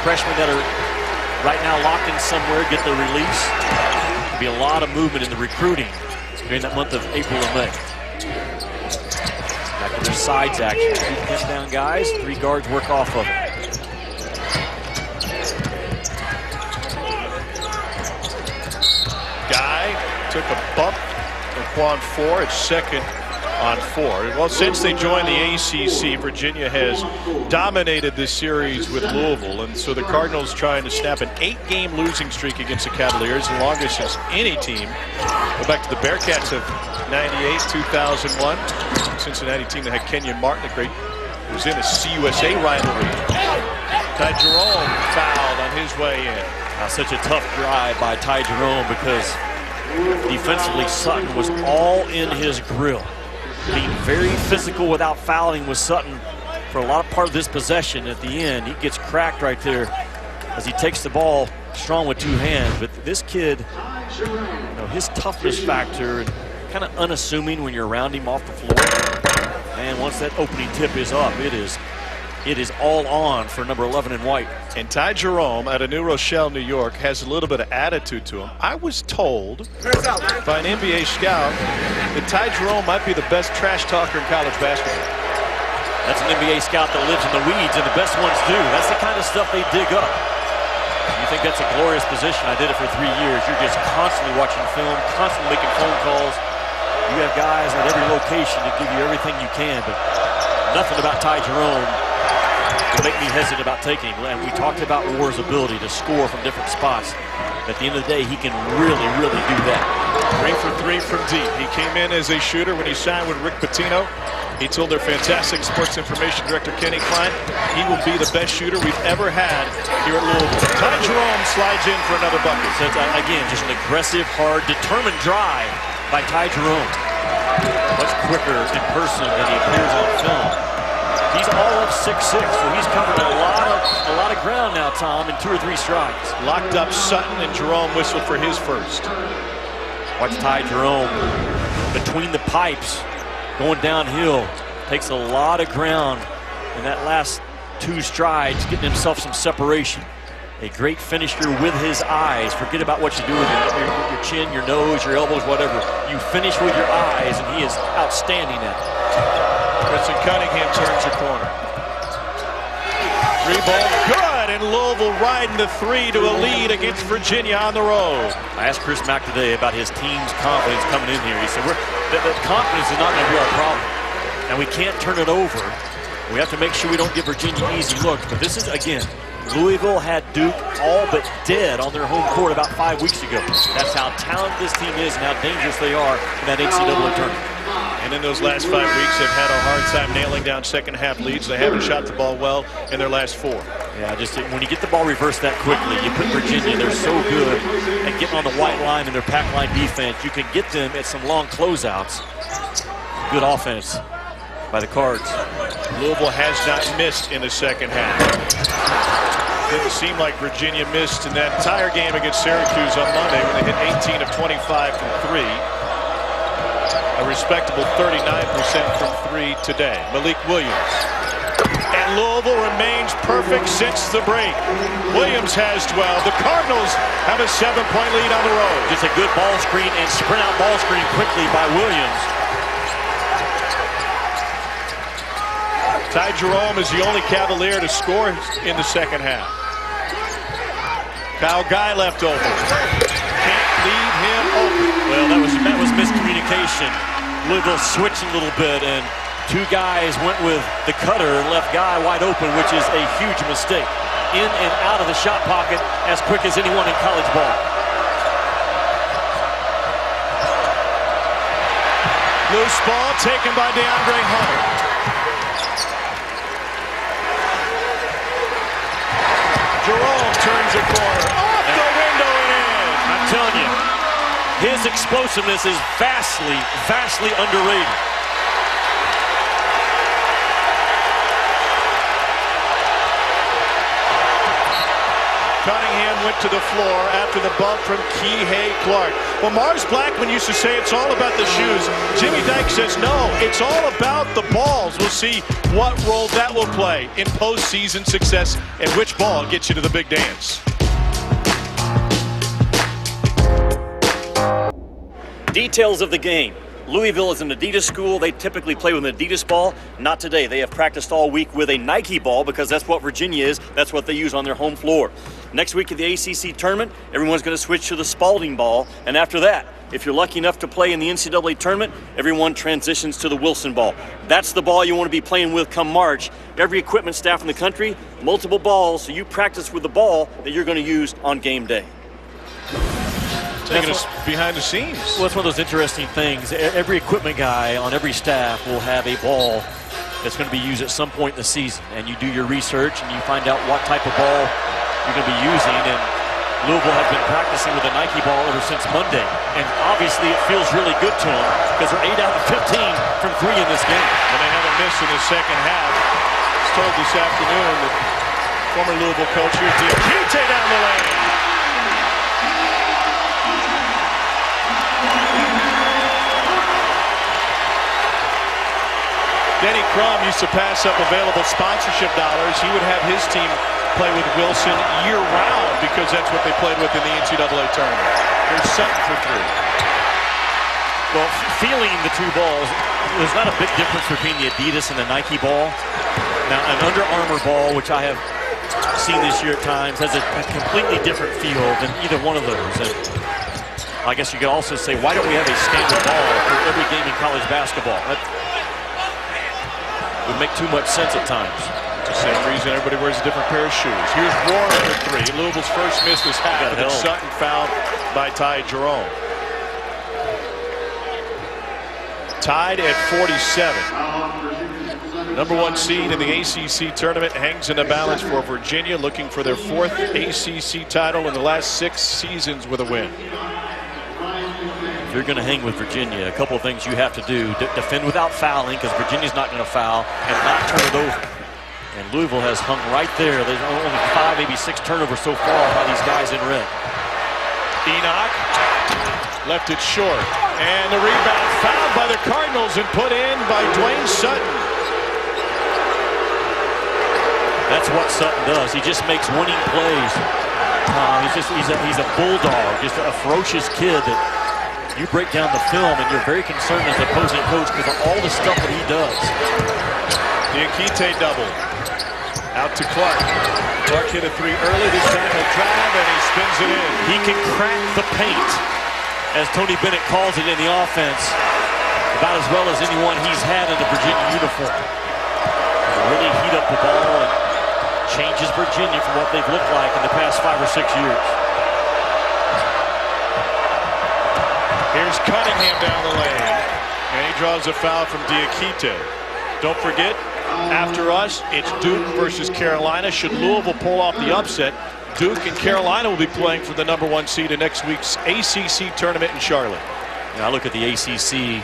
freshmen that are right now locked in somewhere get their release. There'll be a lot of movement in the recruiting during that month of April and May. Back to their sides action. 2 pin down guys, 3 guards work off of it. Guy took a bump on 4. It's second on 4. Well, since they joined the ACC, Virginia has dominated this series with Louisville, and so the Cardinals trying to snap an 8-game losing streak against the Cavaliers, the longest since any team. Go back to the Bearcats of 98, 2001. Cincinnati team that had Kenyon Martin, the great, who was in a CUSA rivalry. Ty Jerome fouled on his way in. Such a tough drive by Ty Jerome because defensively Sutton was all in his grill. Being very physical without fouling with Sutton for a lot of part of this possession. At the end, he gets cracked right there as he takes the ball strong with 2 hands. But this kid, his toughness factor and kind of unassuming when you're around him off the floor. And once that opening tip is up, it is all on for number 11 in white. And Ty Jerome out of New Rochelle, New York, has a little bit of attitude to him. I was told by an NBA scout that Ty Jerome might be the best trash talker in college basketball. That's an NBA scout that lives in the weeds, and the best ones do. That's the kind of stuff they dig up. You think that's a glorious position? I did it for 3 years. You're just constantly watching film, constantly making phone calls. You have guys at every location to give you everything you can, but nothing about Ty Jerome will make me hesitant about taking him. And we talked about War's ability to score from different spots. At the end of the day, he can really, really do that. 3 for 3 from deep. He came in as a shooter when he signed with Rick Pitino. He told their fantastic sports information director, Kenny Klein, he will be the best shooter we've ever had here at Louisville. Ty Jerome slides in for another bucket. So again, just an aggressive, hard, determined drive by Ty Jerome. Much quicker in person than he appears on film. He's all of 6'6", so he's covered a lot of ground now, Tom, in 2 or 3 strides. Locked up Sutton, and Jerome whistled for his first. Watch Ty Jerome between the pipes, going downhill. Takes a lot of ground in that last 2 strides, getting himself some separation. A great finisher with his eyes. Forget about what you do with your chin, your nose, your elbows, whatever. You finish with your eyes, and he is outstanding at it. Preston Cunningham turns the corner. 3 ball, good, and Louisville riding the 3 to a lead against Virginia on the road. I asked Chris Mack today about his team's confidence coming in here. He said, the confidence is not going to be our problem. And we can't turn it over. We have to make sure we don't give Virginia easy looks. But this is, again, Louisville had Duke all but dead on their home court about 5 weeks ago. That's how talented this team is and how dangerous they are in that NCAA tournament. And in those last 5 weeks, they've had a hard time nailing down second-half leads. They haven't shot the ball well in their last 4. Yeah, just when you get the ball reversed that quickly, you put Virginia, they're so good at getting on the white line and their pack line defense. You can get them at some long closeouts. Good offense by the Cards. Louisville has not missed in the second half. Didn't seem like Virginia missed in that entire game against Syracuse on Monday when they hit 18 of 25 from three. A respectable 39% from three today. Malik Williams. And Louisville remains perfect since the break. Williams has 12. The Cardinals have a 7-point lead on the road. Just a good ball screen and sprint out ball screen quickly by Williams. Ty Jerome is the only Cavalier to score in the second half. Kyle Guy left over. Can't leave him open. Well, that was miscommunication. Louisville switched a little bit, and two guys went with the cutter and left Guy wide open, which is a huge mistake. In and out of the shot pocket as quick as anyone in college ball. Loose ball taken by DeAndre Hunter. Jerome turns a corner. Off the window and in. I'm telling you, his explosiveness is vastly, vastly underrated. Cunningham went to the floor after the bump from Kihei Clark. Well, Mars Blackman used to say it's all about the shoes. Jimmy Dykes says no, it's all about the balls. We'll see what role that will play in postseason success and which ball gets you to the big dance. Details of the game. Louisville is an Adidas school. They typically play with an Adidas ball. Not today. They have practiced all week with a Nike ball because that's what Virginia is. That's what they use on their home floor. Next week at the ACC tournament, everyone's going to switch to the Spalding ball. And after that, if you're lucky enough to play in the NCAA tournament, everyone transitions to the Wilson ball. That's the ball you want to be playing with come March. Every equipment staff in the country, multiple balls, so you practice with the ball that you're going to use on game day. Taking us behind the scenes. Well, it's one of those interesting things. Every equipment guy on every staff will have a ball that's going to be used at some point in the season. And you do your research and you find out what type of ball you're going to be using. And Louisville has been practicing with a Nike ball ever since Monday. And obviously it feels really good to them because they're 8 out of 15 from three in this game. And they haven't missed in the second half. It's told this afternoon that former Louisville coach here, Diakite down the lane. Denny Crum used to pass up available sponsorship dollars. He would have his team play with Wilson year-round because that's what they played with in the NCAA tournament. There's Sutton for three. Well, feeling the two balls, there's not a big difference between the Adidas and the Nike ball. Now, an Under Armour ball, which I have seen this year at times, has a completely different feel than either one of those. And I guess you could also say, why don't we have a standard ball for every game in college basketball? That would make too much sense at times. The same reason everybody wears a different pair of shoes. Here's Warren for three. Louisville's first miss this half, and then Sutton fouled by Ty Jerome. Tied at 47. Number one seed in the ACC tournament hangs in the balance for Virginia, looking for their fourth ACC title in the last 6 seasons with a win. If you're going to hang with Virginia, a couple of things you have to do. Defend without fouling, because Virginia's not going to foul, and not turn it over. And Louisville has hung right there. There's only 5, maybe 6 turnovers so far by these guys in red. Enoch left it short. And the rebound fouled by the Cardinals and put in by Dwayne Sutton. That's what Sutton does. He just makes winning plays. He's a bulldog, just a ferocious kid that you break down the film and you're very concerned as the opposing coach because of all the stuff that he does. Diakite double. Out to Clark. Clark hit a three early. This time he'll drive and he spins it in. He can crack the paint, as Tony Bennett calls it in the offense, about as well as anyone he's had in the Virginia uniform. He'll really heat up the ball and changes Virginia from what they've looked like in the past 5 or 6 years. Here's Cunningham down the lane, and he draws a foul from Diakite. Don't forget, After us, it's Duke versus Carolina. Should Louisville pull off the upset, Duke and Carolina will be playing for the #1 seed in next week's ACC tournament in Charlotte. Yeah, I look at the ACC,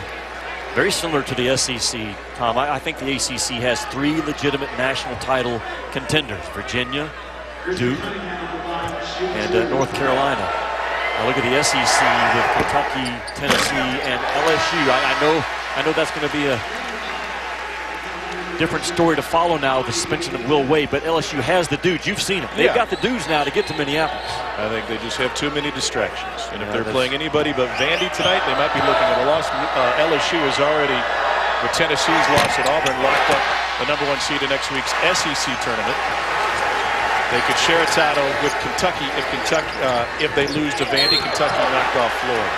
very similar to the SEC, Tom. I think the ACC has 3 legitimate national title contenders: Virginia, Duke, and North Carolina. I look at the SEC with Kentucky, Tennessee, and LSU. I know that's going to be a different story to follow now with the suspension of Will Wade, but LSU has the dudes. You've seen them. They've got the dudes now to get to Minneapolis. I think they just have too many distractions. And if they're playing anybody but Vandy tonight, they might be looking at a loss. LSU is already, with Tennessee's loss at Auburn, locked up the #1 seed in next week's SEC tournament. They could share a title with Kentucky if they lose to Vandy. Kentucky knocked off Florida.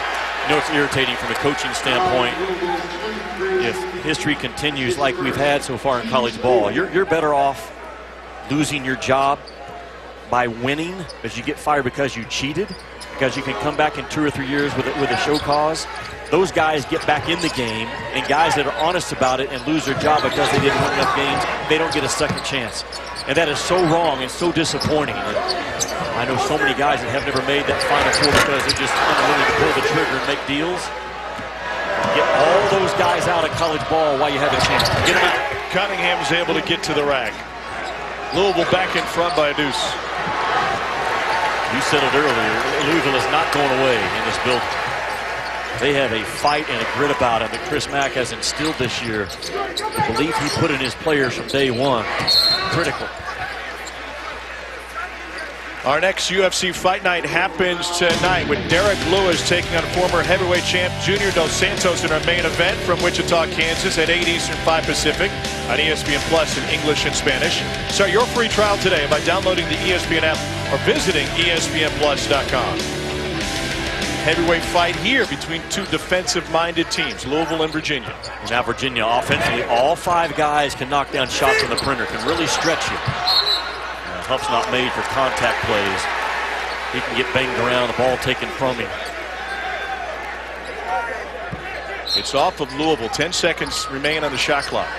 You know, it's irritating from a coaching standpoint. If history continues like we've had so far in college ball, you're better off losing your job by winning, as you get fired because you cheated, because you can come back in 2 or 3 years with a show cause. Those guys get back in the game, and guys that are honest about it and lose their job because they didn't win enough games, they don't get a second chance. And that is so wrong and so disappointing. And I know so many guys that have never made that Final Four because they're just unwilling to pull the trigger and make deals. Get all those guys out of college ball while you have a chance. Get them out. Cunningham's able to get to the rack. Louisville back in front by a deuce. You said it earlier, Louisville is not going away in this building. They have a fight and a grit about them that Chris Mack has instilled this year. The belief he put in his players from day one, critical. Our next UFC Fight Night happens tonight with Derek Lewis taking on former heavyweight champ Junior Dos Santos in our main event from Wichita, Kansas at 8 Eastern, 5 Pacific on ESPN Plus in English and Spanish. Start your free trial today by downloading the ESPN app or visiting ESPNplus.com. Heavyweight fight here between 2 defensive-minded teams, Louisville and Virginia. Now Virginia offensively, all 5 guys can knock down shots on the perimeter, can really stretch you. Huff's not made for contact plays. He can get banged around, the ball taken from him. It's off of Louisville. 10 seconds remain on the shot clock.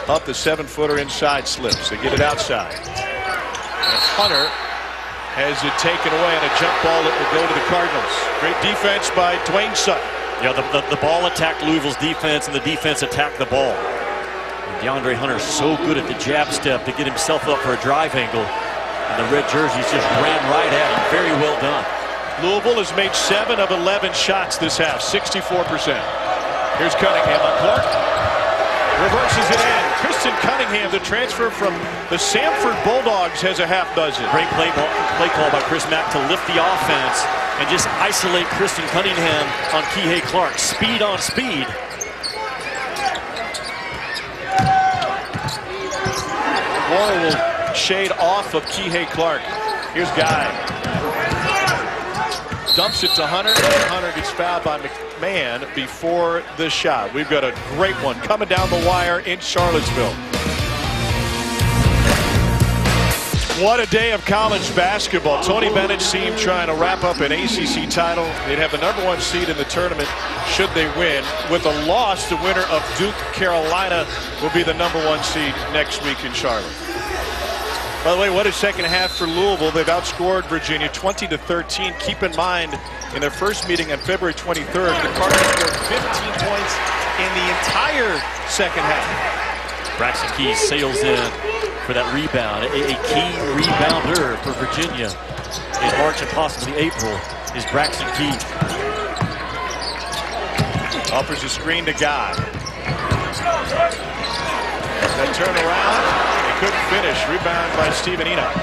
Up the 7-footer inside slips. They get it outside. And Hunter has it taken away on a jump ball that will go to the Cardinals. Great defense by Dwayne Sutton. Yeah, the ball attacked Louisville's defense, and the defense attacked the ball. And DeAndre Hunter's so good at the jab step to get himself up for a drive angle. And the red jerseys just ran right at him. Very well done. Louisville has made 7 of 11 shots this half, 64%. Here's Cunningham on Clark. Reverses it in. Kristen Cunningham, the transfer from the Samford Bulldogs, has a half dozen. Great play call by Chris Mack to lift the offense and just isolate Kristen Cunningham on Kihei Clark. Speed on speed. Warner will shade off of Kihei Clark. Here's Guy. Dumps it to Hunter, and Hunter gets fouled by McMahon before the shot. We've got a great one coming down the wire in Charlottesville. What a day of college basketball. Tony Bennett's team trying to wrap up an ACC title. They'd have the #1 seed in the tournament should they win. With a loss, the winner of Duke, Carolina will be the #1 seed next week in Charlotte. By the way, what a second half for Louisville. They've outscored Virginia 20-13. Keep in mind, in their first meeting on February 23rd, the Cardinals scored 15 points in the entire second half. Braxton Keys sails in for that rebound. A key rebounder for Virginia in March and possibly April is Braxton Keys. Offers a screen to Guy. That turnaround. Couldn't finish. Rebound by Stephen Enoch.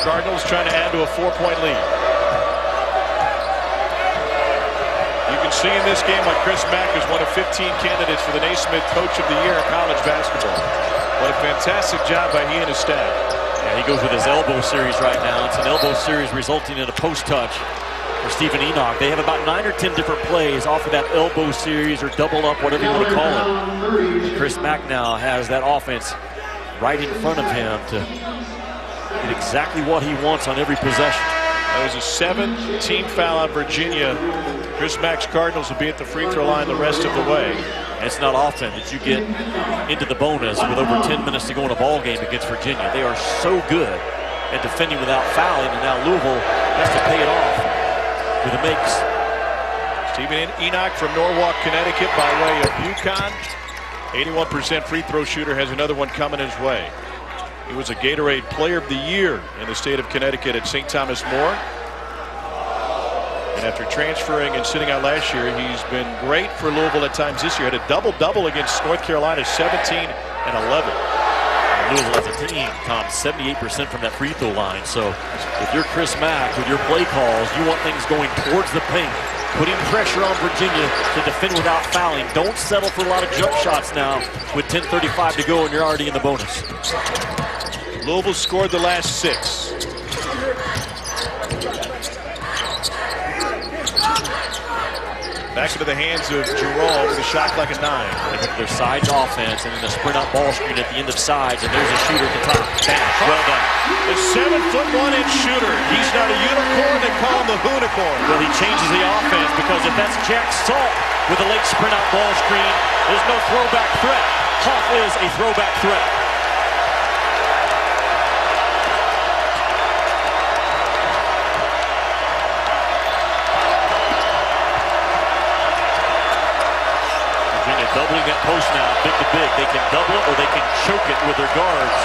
Cardinals trying to add to a 4-point lead. You can see in this game why Chris Mack is one of 15 candidates for the Naismith Coach of the Year in college basketball. What a fantastic job by he and his staff. Yeah, he goes with his elbow series right now. It's an elbow series resulting in a post touch for Stephen Enoch. They have about 9 or 10 different plays off of that elbow series or double up, whatever you want to call it. Chris Mack now has that offense right in front of him to get exactly what he wants on every possession. That was a 7-team foul on Virginia Chris Mack's Cardinals will be at the free throw line the rest of the way. And it's not often that you get into the bonus with over 10 minutes to go in a ball game against Virginia. They are so good at defending without fouling, and now Louisville has to pay it off with a makes. Stephen Enoch from Norwalk, Connecticut by way of UConn. 81% free throw shooter, has another one coming his way. He was a Gatorade Player of the Year in the state of Connecticut at St. Thomas More. And after transferring and sitting out last year, he's been great for Louisville at times this year. Had a double-double against North Carolina, 17 and 11. Louisville as a team, Tom, 78% from that free throw line. So if you're Chris Mack with your play calls, you want things going towards the paint, putting pressure on Virginia to defend without fouling. Don't settle for a lot of jump shots now with 10:35 to go and you're already in the bonus. Louisville scored the last 6. Back into the hands of Jerome with a shot clock at 9. Their sides offense and then the sprint out ball screen at the end of sides, and there's a shooter at the top. Bam, well done. The 7'1" shooter. He's not a unicorn, they call him the Hoonicorn. Well, he changes the offense because if that's Jack Salt with a late sprint out ball screen, there's no throwback threat. Huff is a throwback threat. Doubling that post now, big to big. They can double it or they can choke it with their guards.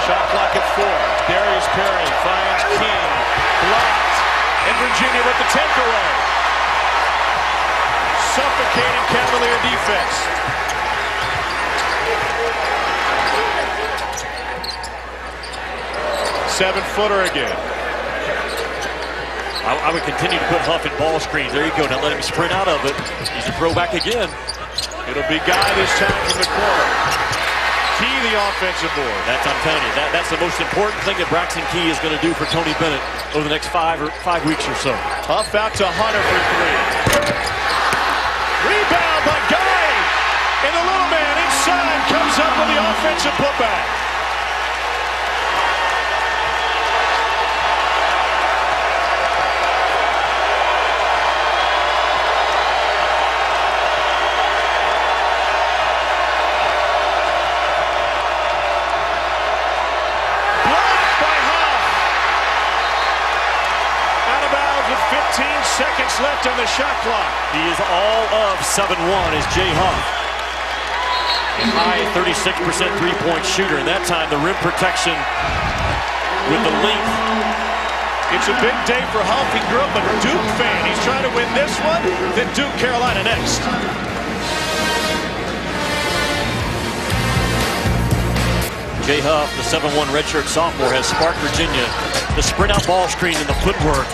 Shot clock at 4. Darius Perry finds King. Blocked. And Virginia with the takeaway. Suffocating Cavalier defense. Seven-footer again. I would continue to put Huff in ball screens. There you go. Now let him sprint out of it. He's a throwback again. It'll be Guy this time from the corner. Key the offensive board. I'm telling you, that's the most important thing that Braxton Key is going to do for Tony Bennett over the next 5 weeks or so. Huff out to Hunter for 3. Rebound by Guy. And the little man inside comes up with the offensive putback. Seconds left on the shot clock. He is all of 7-1 as Jay Huff. A high 36% three-point shooter, and that time the rim protection with the length. It's a big day for Huff. He grew up a Duke fan. He's trying to win this one, then Duke Carolina next. Jay Huff, the 7-1 redshirt sophomore, has sparked Virginia. The sprint out ball screen and the footwork.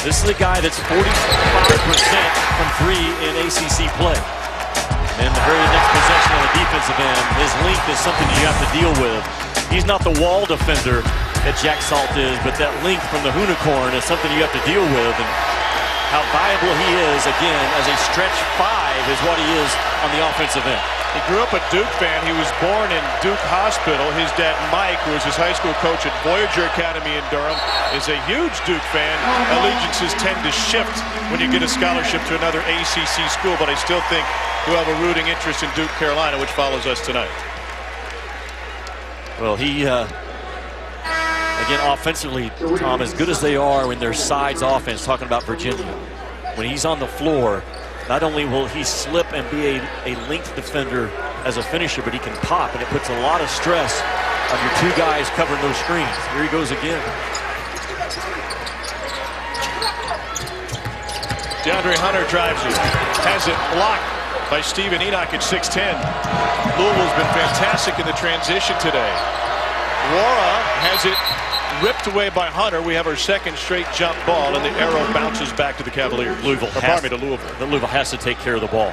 This is a guy that's 45% from 3 in ACC play. And the very next possession on the defensive end, his length is something you have to deal with. He's not the wall defender that Jack Salt is, but that length from the Hoonicorn is something you have to deal with. And how viable he is, again, as a stretch 5 is what he is on the offensive end. He grew up a Duke fan. He was born in Duke Hospital. His dad, Mike, who was his high school coach at Voyager Academy in Durham, is a huge Duke fan. Allegiances tend to shift when you get a scholarship to another ACC school, but I still think he'll have a rooting interest in Duke Carolina, which follows us tonight. Well, he, again, offensively, Tom, as good as they are in their sides offense, talking about Virginia, when he's on the floor, not only will he slip and be a length defender as a finisher, but he can pop, and it puts a lot of stress on your 2 guys covering those screens. Here he goes again. DeAndre Hunter drives it, has it blocked by Stephen Enoch at 6'10". Louisville's been fantastic in the transition today. Wara has it ripped away by Hunter. We have our second straight jump ball, and the arrow bounces back to the Cavaliers. Louisville has to take care of the ball.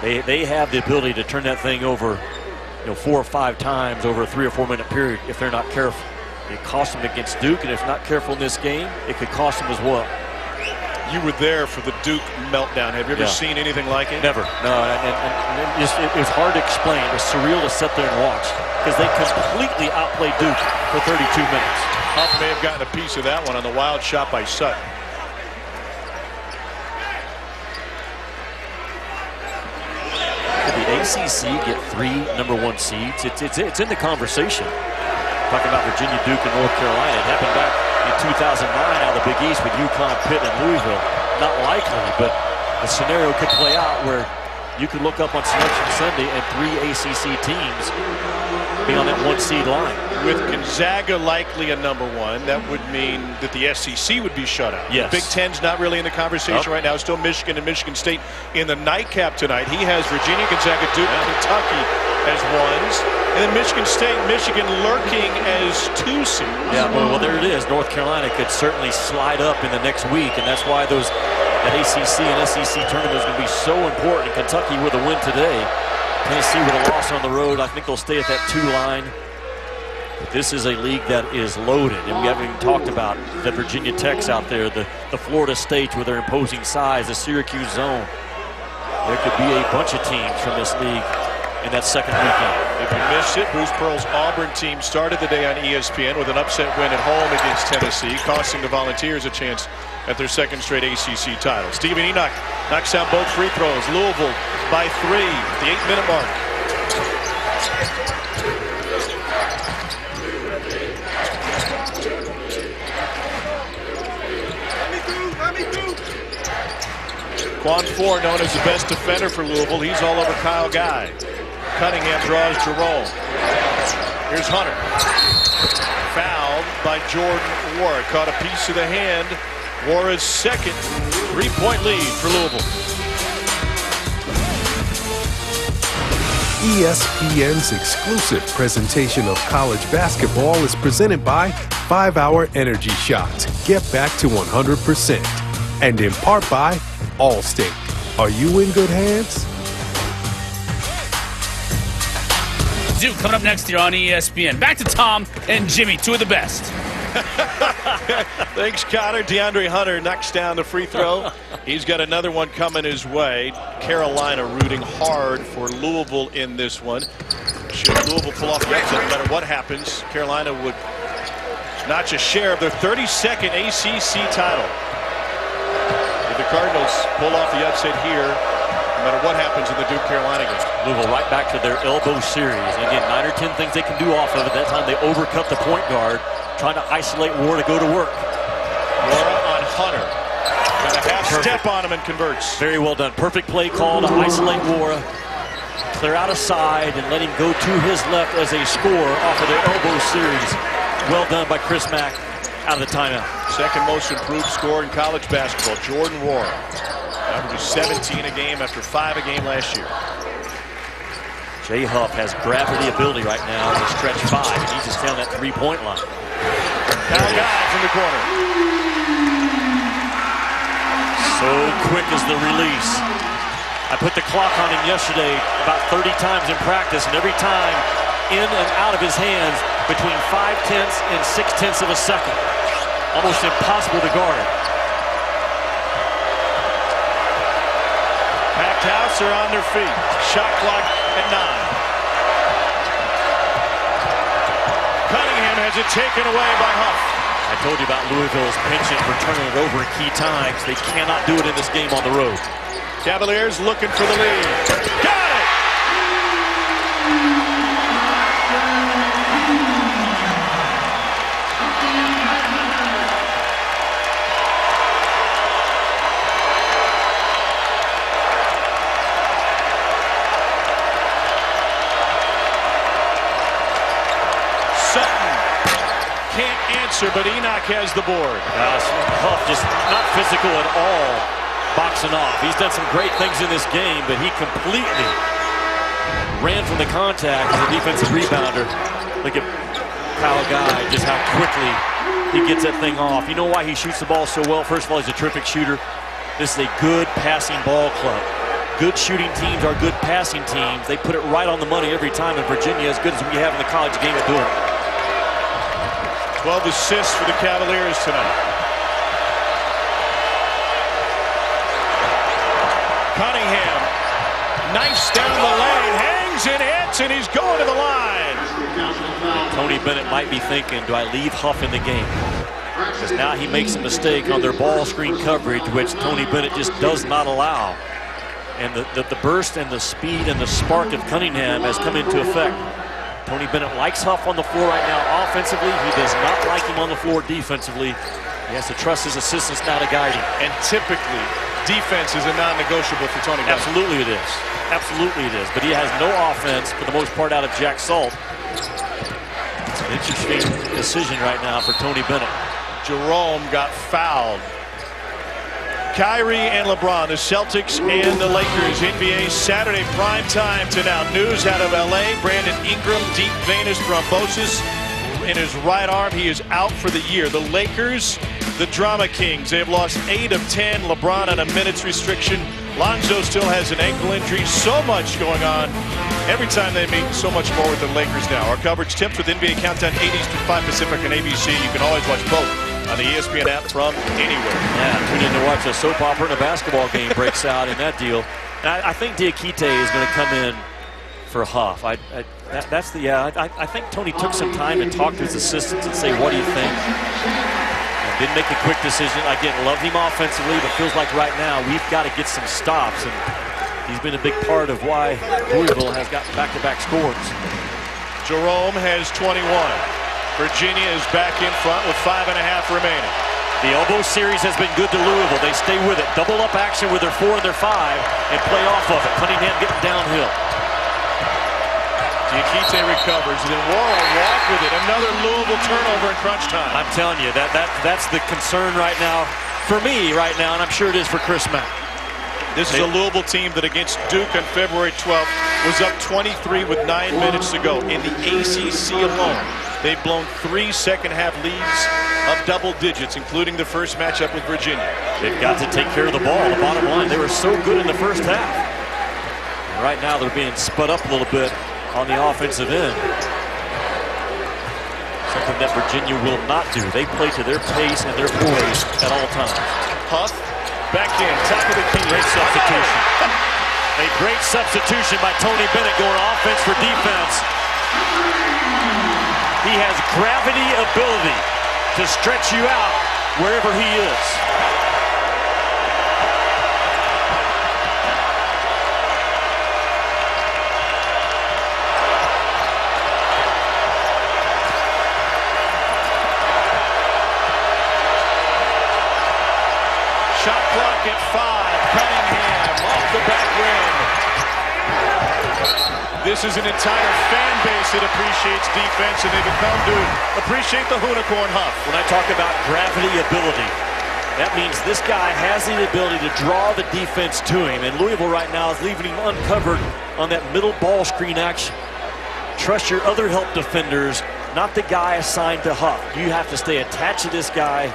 They have the ability to turn that thing over, 4 or 5 times over a 3 or 4 minute period if they're not careful. It cost them against Duke, and if not careful in this game, it could cost them as well. You were there for the Duke meltdown. Have you ever seen anything like it? Never. No, and it was hard to explain. It was surreal to sit there and watch because they completely outplayed Duke for 32 minutes. Huff may have gotten a piece of that one on the wild shot by Sutton. ACC get 3 #1 seeds? It's in the conversation. Talking about Virginia, Duke, and North Carolina. It happened back in 2009 out of the Big East with UConn, Pitt, and Louisville. Not likely, but the scenario could play out where you could look up on Selection Sunday and 3 ACC teams be on that 1 seed line. With Gonzaga likely a #1, that would mean that the SEC would be shut out. Yes. The Big Ten's not really in the conversation right now. Still Michigan and Michigan State in the nightcap tonight. He has Virginia, Gonzaga, Duke, Kentucky as 1s. And then Michigan State, Michigan lurking as 2 seeds. Yeah, well, there it is. North Carolina could certainly slide up in the next week, and that's why that ACC and SEC tournament is going to be so important. Kentucky with a win today. Tennessee with a loss on the road. I think they'll stay at that 2 line. But this is a league that is loaded, and we haven't even talked about the Virginia Techs out there, the Florida States with their imposing size, the Syracuse zone. There could be a bunch of teams from this league in that second weekend. If you missed it, Bruce Pearl's Auburn team started the day on ESPN with an upset win at home against Tennessee, costing the Volunteers a chance at their second straight ACC title. Stephen Enoch knocks down both free throws. Louisville by 3 at the 8-minute mark. Quan Four, known as the best defender for Louisville. He's all over Kyle Guy. Cunningham draws Jerome. Here's Hunter. Fouled by Jordan Wara. Caught a piece of the hand. Wara's second 3-point lead for Louisville. ESPN's exclusive presentation of college basketball is presented by 5-Hour Energy Shots. Get back to 100%. And in part by Allstate. Are you in good hands? Duke coming up next here on ESPN. Back to Tom and Jimmy, 2 of the best. Thanks, Connor. DeAndre Hunter knocks down the free throw. He's got another one coming his way. Carolina rooting hard for Louisville in this one. Should Louisville pull off the upset, no matter what happens, Carolina would notch a share of their 32nd ACC title. If the Cardinals pull off the upset here, no matter what happens in the Duke-Carolina game. Louisville right back to their elbow series. And again, 9 or 10 things they can do off of it. That time they overcut the point guard, trying to isolate Wara to go to work. Wara on Hunter. Got a half step on him and converts. Very well done. Perfect play call to isolate Wara, clear out a side, and let him go to his left as a score off of their elbow series. Well done by Chris Mack out of the timeout. Second most improved scorer in college basketball, Jordan Wara. Averages 17 a game after 5 a game last year. Jay Huff has gravity ability right now to stretch 5, and he's just down that 3-point line. Now Guy from the corner. So quick is the release. I put the clock on him yesterday about 30 times in practice, and every time in and out of his hands between 0.5 and 0.6 of a second. Almost impossible to guard. Packed house are on their feet. Shot clock at 9. Cunningham has it taken away by Huff. I told you about Louisville's penchant for turning it over at key times. They cannot do it in this game on the road. Cavaliers looking for the lead. Got it! But Enoch has the board. Huff just not physical at all, boxing off. He's done some great things in this game, but he completely ran from the contact as a defensive rebounder. Look at Kyle Guy, just how quickly he gets that thing off. You know why he shoots the ball so well? First of all, he's a terrific shooter. This is a good passing ball club. Good shooting teams are good passing teams. They put it right on the money every time in Virginia, as good as we have in the college game at doing it. 12 assists for the Cavaliers tonight. Cunningham knifes down the lane, hangs and hits, and he's going to the line. Tony Bennett might be thinking, do I leave Huff in the game? Because now he makes a mistake on their ball screen coverage, which Tony Bennett just does not allow. And the burst and the speed and the spark of Cunningham has come into effect. Tony Bennett likes Huff on the floor right now offensively. He does not like him on the floor defensively. He has to trust his assistants now to guide him. And typically, defense is a non-negotiable for Tony Bennett. Absolutely it is. Absolutely it is. But he has no offense for the most part out of Jack Salt. It's an interesting decision right now for Tony Bennett. Jerome got fouled. Kyrie and LeBron, the Celtics and the Lakers. NBA Saturday prime time to now. News out of LA. Brandon Ingram, deep venous thrombosis in his right arm. He is out for the year. The Lakers, the Drama Kings, they have lost 8 of 10. LeBron on a minutes restriction. Lonzo still has an ankle injury. So much going on. Every time they meet, so much more with the Lakers now. Our coverage tips with NBA Countdown 8 Eastern, 5 Pacific on ABC. You can always watch both on the ESPN app from anywhere. Yeah, tune in to watch a soap opera and a basketball game breaks out in that deal. And I think Diakite is going to come in for Huff. I think Tony took some time and talked to his assistants and say, what do you think? And didn't make a quick decision. Again, love him offensively, but feels like right now we've got to get some stops. And he's been a big part of why Louisville has gotten back-to-back scores. Jerome has 21. Virginia is back in front with 5.5 remaining. The elbow series has been good to Louisville. They stay with it. Double up action with their 4 and their 5 and play off of it. Cunningham getting downhill. Diakite recovers, and then Worrell walk with it. Another Louisville turnover in crunch time. I'm telling you, that's the concern right now for me right now, and I'm sure it is for Chris Mack. This is a Louisville team that against Duke on February 12th was up 23 with 9 minutes to go. In the ACC alone, they've blown 3 second-half leads of double digits, including the first matchup with Virginia. They've got to take care of the ball. The bottom line, they were so good in the first half. And right now, they're being sped up a little bit on the offensive end. Something that Virginia will not do. They play to their pace and their poise at all times. Huff, back in, top of the key. Great substitution. A great substitution by Tony Bennett going offense for defense. He has gravity ability to stretch you out wherever he is. Shot clock at 5. Cunningham off the back rim. This is an entire fan base that appreciates defense, and they've come to appreciate the Unicorn Huff. When I talk about gravity ability, that means this guy has the ability to draw the defense to him, and Louisville right now is leaving him uncovered on that middle ball screen action. Trust your other help defenders, not the guy assigned to Huff. You have to stay attached to this guy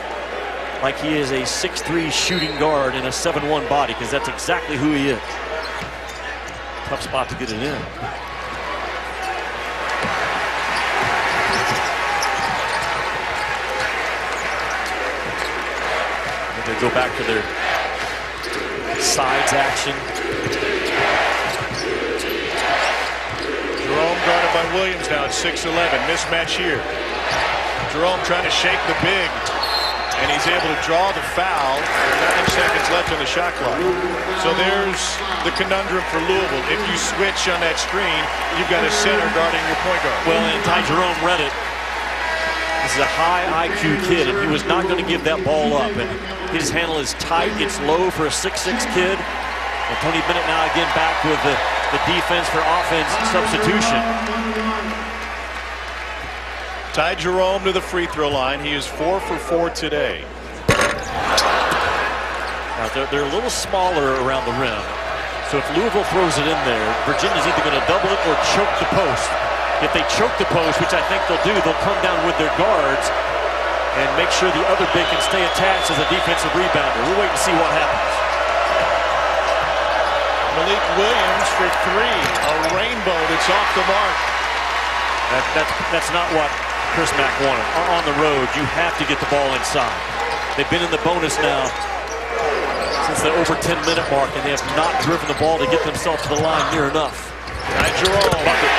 like he is a 6'3" shooting guard in a 7'1" body, because that's exactly who he is. Tough spot to get it in. They go back to their sides action. Jerome guarded by Williams now at 6'11". Mismatch here. Jerome trying to shake the big, and he's able to draw the foul. 9 seconds left on the shot clock. So there's the conundrum for Louisville. If you switch on that screen, you've got a center guarding your point guard. Well, and Ty Jerome read it. This is a high IQ kid, and he was not going to give that ball up. And his handle is tight. It's low for a 6'6" kid. And Tony Bennett now again back with the defense for offense substitution. Ty Jerome to the free throw line. He is 4 for 4 today. Now they're a little smaller around the rim. So if Louisville throws it in there, Virginia's either going to double it or choke the post. If they choke the post, which I think they'll do, they'll come down with their guards and make sure the other big can stay attached as a defensive rebounder. We'll wait and see what happens. Malik Williams for 3. A rainbow that's off the mark. That's not what Chris Mack wanted. On the road, you have to get the ball inside. They've been in the bonus now since the over 10-minute mark, and they have not driven the ball to get themselves to the line near enough. Ty Jerome. Bucket.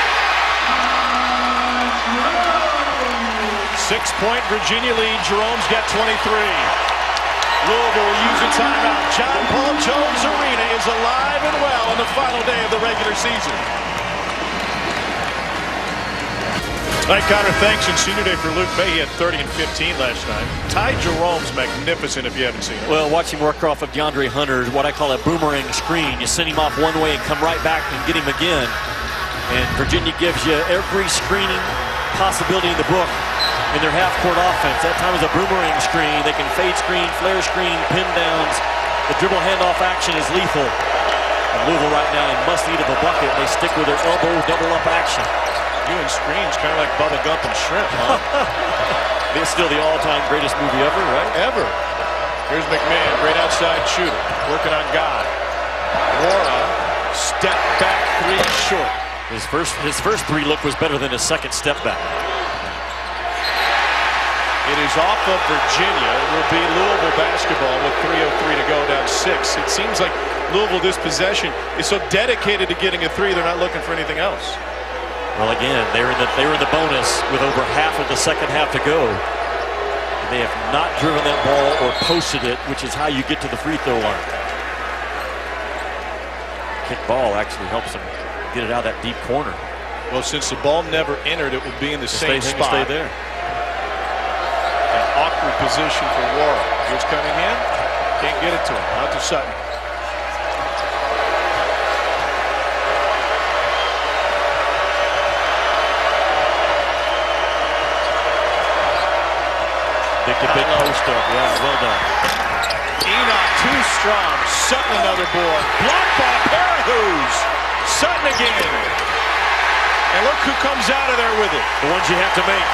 6-point Virginia lead. Jerome's got 23. Louisville will use a timeout. John Paul Jones Arena is alive and well on the final day of the regular season. All right, Connor, thanks. And senior day for Luke May. He had 30 and 15 last night. Ty Jerome's magnificent if you haven't seen it. Well, watch him work off of DeAndre Hunter, what I call a boomerang screen. You send him off one way and come right back and get him again. And Virginia gives you every screening possibility in the book in their half-court offense. That time is a boomerang screen. They can fade screen, flare screen, pin downs. The dribble handoff action is lethal. And Louisville right now in must eat of a bucket. They stick with their elbow double-up action. You and screens kind of like Bubba Gump and Shrimp, huh? It's still the all-time greatest movie ever, right? Ever. Here's McMahon, great outside shooter, working on God. Wara, step back three short. His first three look was better than his second step back. It is off of Virginia. It will be Louisville basketball with 3:03 to go, down 6. It seems like Louisville, this possession, is so dedicated to getting a three, they're not looking for anything else. Well, again, they were in the bonus with over half of the second half to go. And they have not driven that ball or posted it, which is how you get to the free throw line. Kick ball actually helps them get it out of that deep corner. Well, since the ball never entered, it would be in the same spot. Stay there. An awkward position for Wara. Here's Cunningham. Can't get it to him. Out to Sutton. Big post up. Yeah, well done. Enoch too strong. Sutton another board. Blocked by Parahoos. Sutton again. And look who comes out of there with it. The ones you have to make.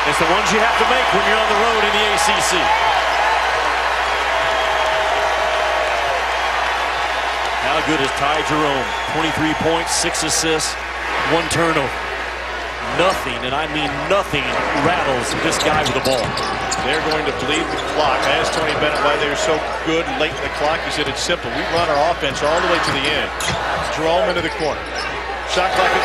It's the ones you have to make when you're on the road in the ACC. How good is Ty Jerome? 23 points, 6 assists, 1 turnover. Nothing, and I mean nothing, rattles this guy with the ball. They're going to bleed the clock. I asked Tony Bennett why they were so good late in the clock. He said it's simple. We run our offense all the way to the end. Jerome into the corner. Shot clock at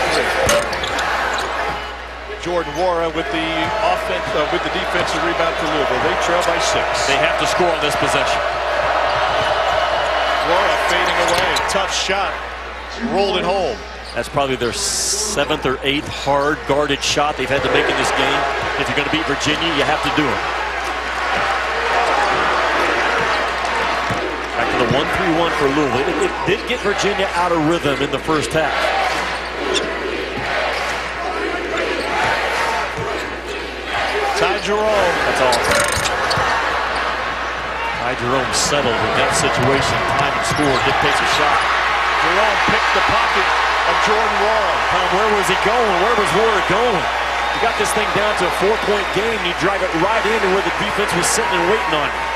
3. Jordan Wara with the offense, with the defensive rebound for Louisville. They trail by 6. They have to score on this possession. Wara fading away. Tough shot. Rolled it home. That's probably their 7th or 8th hard guarded shot they've had to make in this game. If you're going to beat Virginia, you have to do it. Back to the 1-3-1 for Louisville. It did get Virginia out of rhythm in the first half. Ty Jerome. That's all. Ty Jerome settled in that situation. Time and score dictates a shot. Jerome picked the pocket of Jordan Wara. Where was he going? Where was Wara going? You got this thing down to a 4-point game. You drive it right into where the defense was sitting and waiting on you.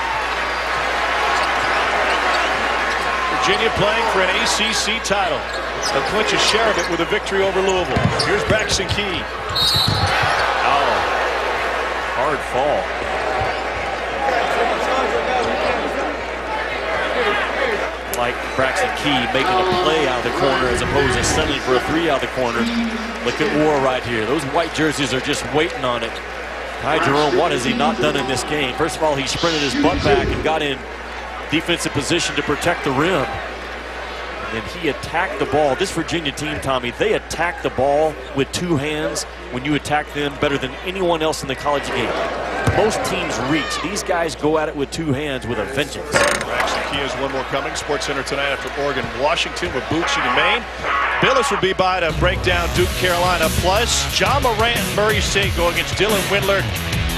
Virginia playing for an ACC title. They'll clinch a share of it with a victory over Louisville. Here's Braxton Key. Oh, hard fall. Like Braxton Key making a play out of the corner as opposed to settling for a 3 out of the corner. Look at Wara right here. Those white jerseys are just waiting on it. Ty Jerome, what has he not done in this game? First of all, he sprinted his butt back and got in defensive position to protect the rim. And then he attacked the ball. This Virginia team, Tommy, they attack the ball with 2 hands when you attack them better than anyone else in the college game. Most teams reach. These guys go at it with 2 hands with a vengeance. Braxton Key has one more coming. Sports Center tonight after Oregon, Washington with Bucci to Maine. Billis will be by to break down Duke, Carolina. Plus, John Morant and Murray State go against Dylan Windler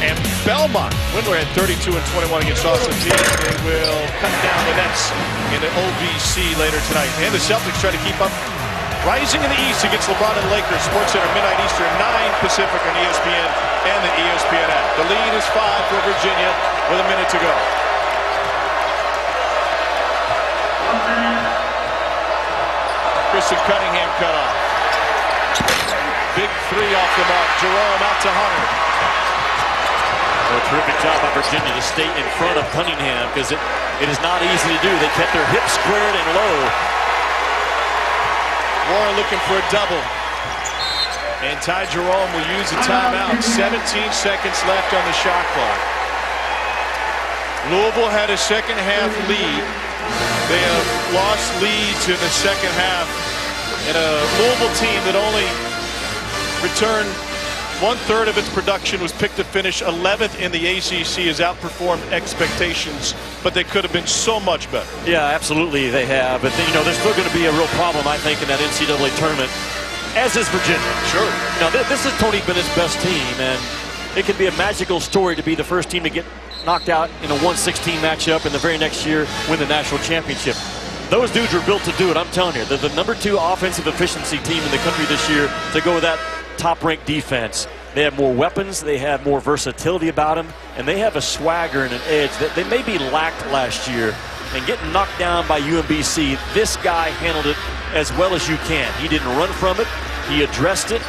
and Belmont. Windler had 32 and 21 against Austin Peay. They will cut down the Nets in the OVC later tonight. And the Celtics try to keep up. Rising in the East against LeBron and Lakers. Sports Center, midnight Eastern, 9 Pacific on ESPN and the ESPN app. The lead is 5 for Virginia with a minute to go. Kristen Cunningham cut off. Big 3 off the mark. Jerome out to Hunter. A terrific job by Virginia to stay in front of Cunningham because it is not easy to do. They kept their hips squared and low. Wara looking for a double. And Ty Jerome will use a timeout. 17 seconds left on the shot clock. Louisville had a second half lead. They have lost leads in the second half, and a Louisville team that only returned 1/3 of its production was picked to finish 11th in the ACC has outperformed expectations, but they could have been so much better. Yeah, absolutely they have. But, you know, there's still going to be a real problem, I think, in that NCAA tournament, as is Virginia. Sure. Now, this is Tony Bennett's best team, and it can be a magical story to be the first team to get knocked out in a 1/16 matchup and the very next year win the national championship. Those dudes were built to do it, I'm telling you. They're the #2 offensive efficiency team in the country this year to go with that top-ranked defense. They have more weapons, they have more versatility about them, and they have a swagger and an edge that they maybe lacked last year. And getting knocked down by UMBC, this guy handled it as well as you can. He didn't run from it, he addressed it,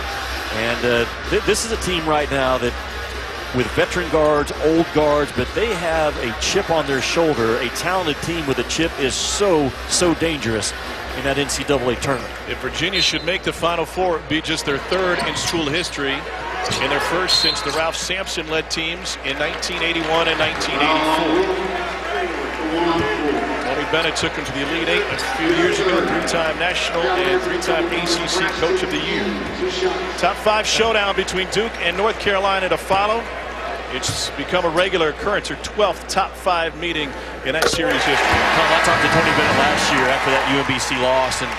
and this is a team right now that, with veteran guards, old guards, but they have a chip on their shoulder. A talented team with a chip is so dangerous in that NCAA tournament. If Virginia should make the Final Four, it would be just their 3rd in school history and their 1st since the Ralph Sampson-led teams in 1981 and 1984. Tony Bennett took them to the Elite Eight a few years ago, 3-time national and 3-time ACC Coach of the Year. Top 5 showdown between Duke and North Carolina to follow. It's become a regular occurrence, her 12th top 5 meeting in that series history. I talked to Tony Bennett last year after that UMBC loss, and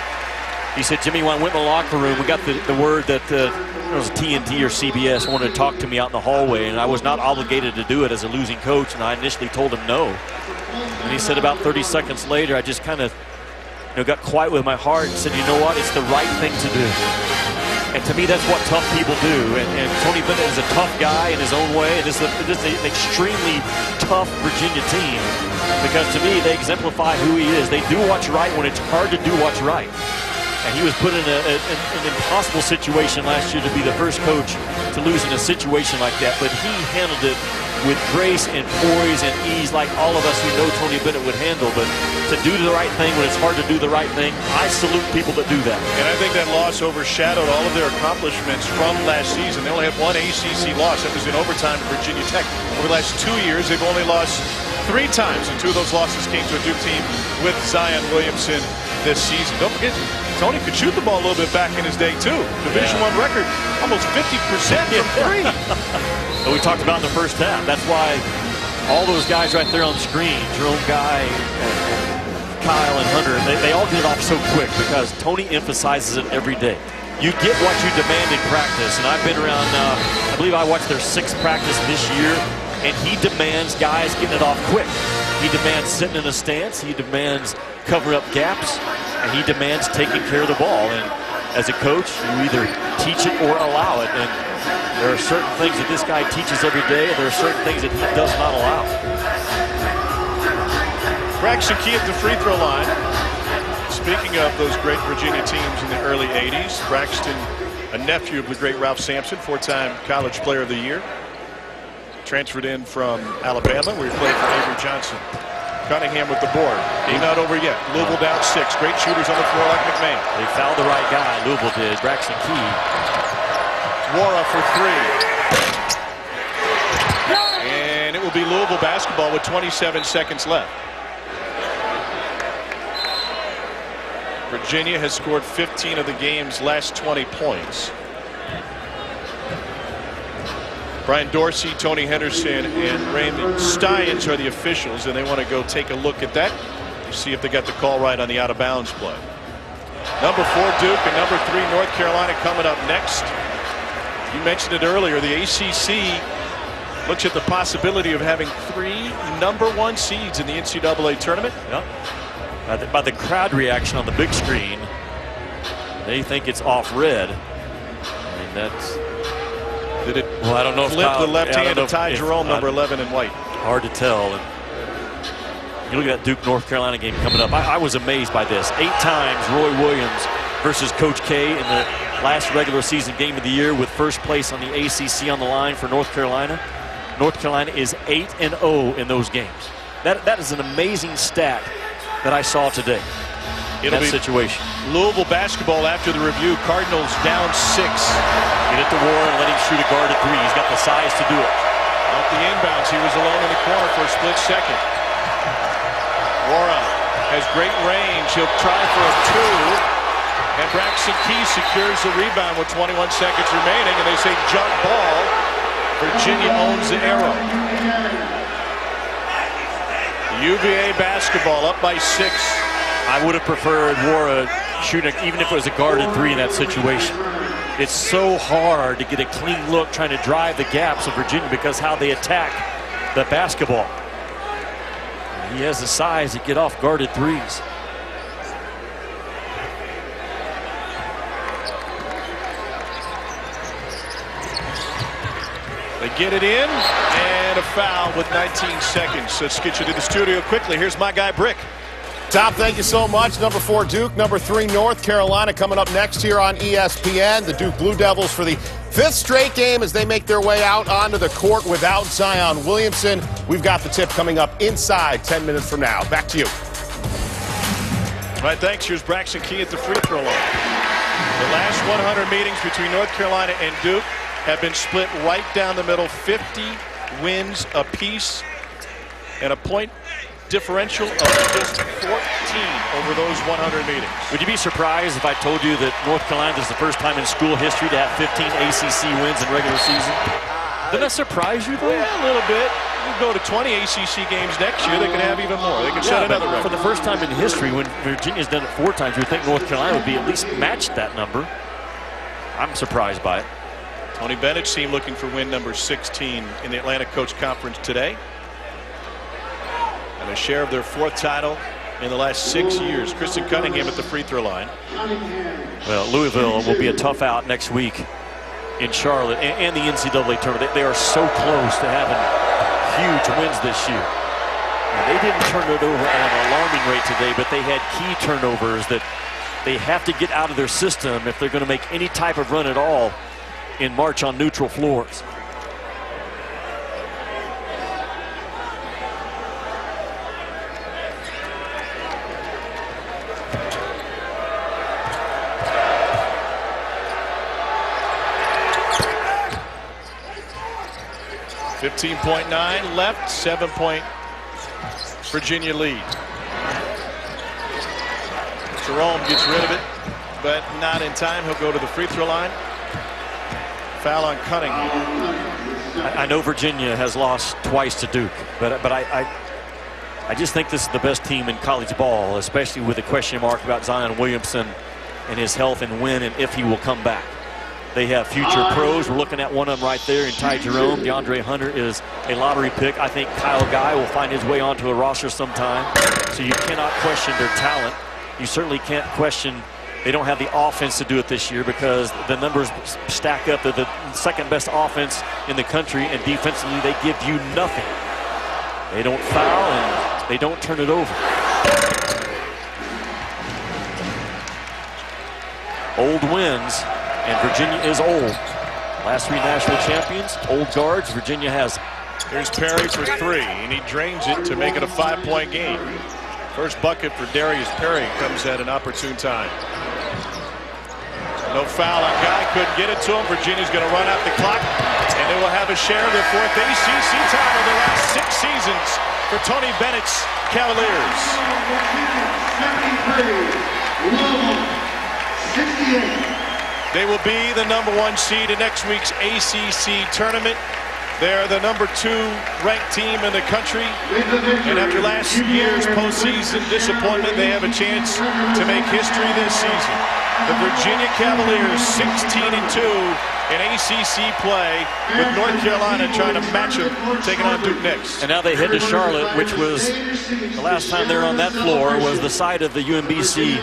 he said, Jimmy, when I went in the locker room, we got the word that it was TNT or CBS wanted to talk to me out in the hallway, and I was not obligated to do it as a losing coach, and I initially told him no. And he said about 30 seconds later, I just kind of got quiet with my heart and said, you know what, it's the right thing to do. And to me, that's what tough people do. And Tony Bennett is a tough guy in his own way. And this is an extremely tough Virginia team because, to me, they exemplify who he is. They do what's right when it's hard to do what's right. And he was put in an impossible situation last year to be the first coach to lose in a situation like that. But he handled it with grace and poise and ease like all of us who know Tony Bennett would handle. But to do the right thing when it's hard to do the right thing, I salute people that do that. And I think that loss overshadowed all of their accomplishments from last season. They only have one ACC loss. That was in overtime at Virginia Tech. Over the last 2 years, they've only lost 3 times, and 2 of those losses came to a Duke team with Zion Williamson this season. Don't forget, Tony could shoot the ball a little bit back in his day, too. Division I record, almost 50% from 3. So we talked about in the first half. That's why all those guys right there on the screen, Jerome Guy, Kyle, and Hunter, they all get it off so quick because Tony emphasizes it every day. You get what you demand in practice, and I've been around, I believe I watched their 6th practice this year, and he demands guys getting it off quick. He demands sitting in a stance, he demands covering up gaps, and he demands taking care of the ball. And as a coach, you either teach it or allow it. And there are certain things that this guy teaches every day, and there are certain things that he does not allow. Braxton Key at the free throw line. Speaking of those great Virginia teams in the early 80s, Braxton, a nephew of the great Ralph Sampson, 4-time College Player of the Year. Transferred in from Alabama, where he played for Avery Johnson. Cunningham with the board. He's not over yet. Louisville down 6. Great shooters on the floor like McMahon. They found the right guy, Louisville did. Braxton Key. Wara for 3. And it will be Louisville basketball with 27 seconds left. Virginia has scored 15 of the game's last 20 points. Brian Dorsey, Tony Henderson, and Raymond Steins are the officials, and they want to go take a look at that to see if they got the call right on the out-of-bounds play. Number 4 Duke and number 3 North Carolina coming up next. You mentioned it earlier. The ACC looks at the possibility of having 3 number 1 seeds in the NCAA tournament. Yep. By the crowd reaction on the big screen, they think it's off red. I mean, that's... Did it well, I don't know flip the left hand to Ty Jerome, number 11 in white? Hard to tell. And you look at that Duke-North Carolina game coming up. I was amazed by this. 8 times Roy Williams versus Coach K in the last regular season game of the year with first place on the ACC on the line for North Carolina. North Carolina is 8-0 in those games. That is an amazing stat that I saw today. It'll be situation. Louisville basketball after the review. Cardinals down 6. Get it to Warren and let him shoot a guard at 3. He's got the size to do it. Off the inbounds, he was alone in the corner for a split second. Warren has great range. He'll try for a 2. And Braxton Key secures the rebound with 21 seconds remaining. And they say jump ball. Virginia owns the arrow. UVA basketball up by 6. I would have preferred Wara shooting, even if it was a guarded 3 in that situation. It's so hard to get a clean look trying to drive the gaps of Virginia because how they attack the basketball. He has the size to get off guarded 3s. They get it in, and a foul with 19 seconds. Let's get you to the studio quickly. Here's my guy, Brick. Tom, thank you so much. Number 4, Duke. Number 3, North Carolina coming up next here on ESPN. The Duke Blue Devils for the 5th straight game as they make their way out onto the court without Zion Williamson. We've got the tip coming up inside 10 minutes from now. Back to you. All right, thanks. Here's Braxton Key at the free throw line. The last 100 meetings between North Carolina and Duke have been split right down the middle, 50 wins apiece, and a point differential of just 14 over those 100 meetings. Would you be surprised if I told you that North Carolina is the first time in school history to have 15 ACC wins in regular season? Doesn't that surprise you, though? Yeah, a little bit. We go to 20 ACC games next year. They can have even more. They can set another record. For the first time in history, when Virginia's done it 4 times, you would think North Carolina would be at least match that number. I'm surprised by it. Tony Bennett's team looking for win number 16 in the Atlantic Coach Conference today. And a share of their 4th title in the last 6 years. Kristen Cunningham at the free throw line. Well, Louisville will be a tough out next week in Charlotte and the NCAA tournament. They are so close to having huge wins this year. Now, they didn't turn it over at an alarming rate today, but they had key turnovers that they have to get out of their system if they're going to make any type of run at all in March on neutral floors. .9 left, 7-point Virginia lead. Jerome gets rid of it, but not in time. He'll go to the free throw line. Foul on Cunningham. I know Virginia has lost twice to Duke, but I just think this is the best team in college ball, especially with a question mark about Zion Williamson and his health and when and if he will come back. They have future pros. We're looking at one of them right there in Ty Jerome. DeAndre Hunter is a lottery pick. I think Kyle Guy will find his way onto a roster sometime. So you cannot question their talent. You certainly can't question they don't have the offense to do it this year because the numbers stack up. They're the 2nd best offense in the country, and defensively they give you nothing. They don't foul and they don't turn it over. Old wins. And Virginia is old. Last 3 national champions, old guards. Virginia has. Here's Perry for 3, and he drains it to make it a 5-point game. First bucket for Darius Perry comes at an opportune time. No foul on Guy, couldn't get it to him. Virginia's going to run out the clock, and they will have a share of their 4th ACC title the last 6 seasons for Tony Bennett's Cavaliers. 68. They will be the number 1 seed in next week's ACC tournament. They're the number 2 ranked team in the country. And after last year's postseason disappointment, they have a chance to make history this season. The Virginia Cavaliers 16-2 in ACC play, with North Carolina trying to match them, taking on Duke next. And now they head to Charlotte, which was the last time they were on that floor was the site of the UMBC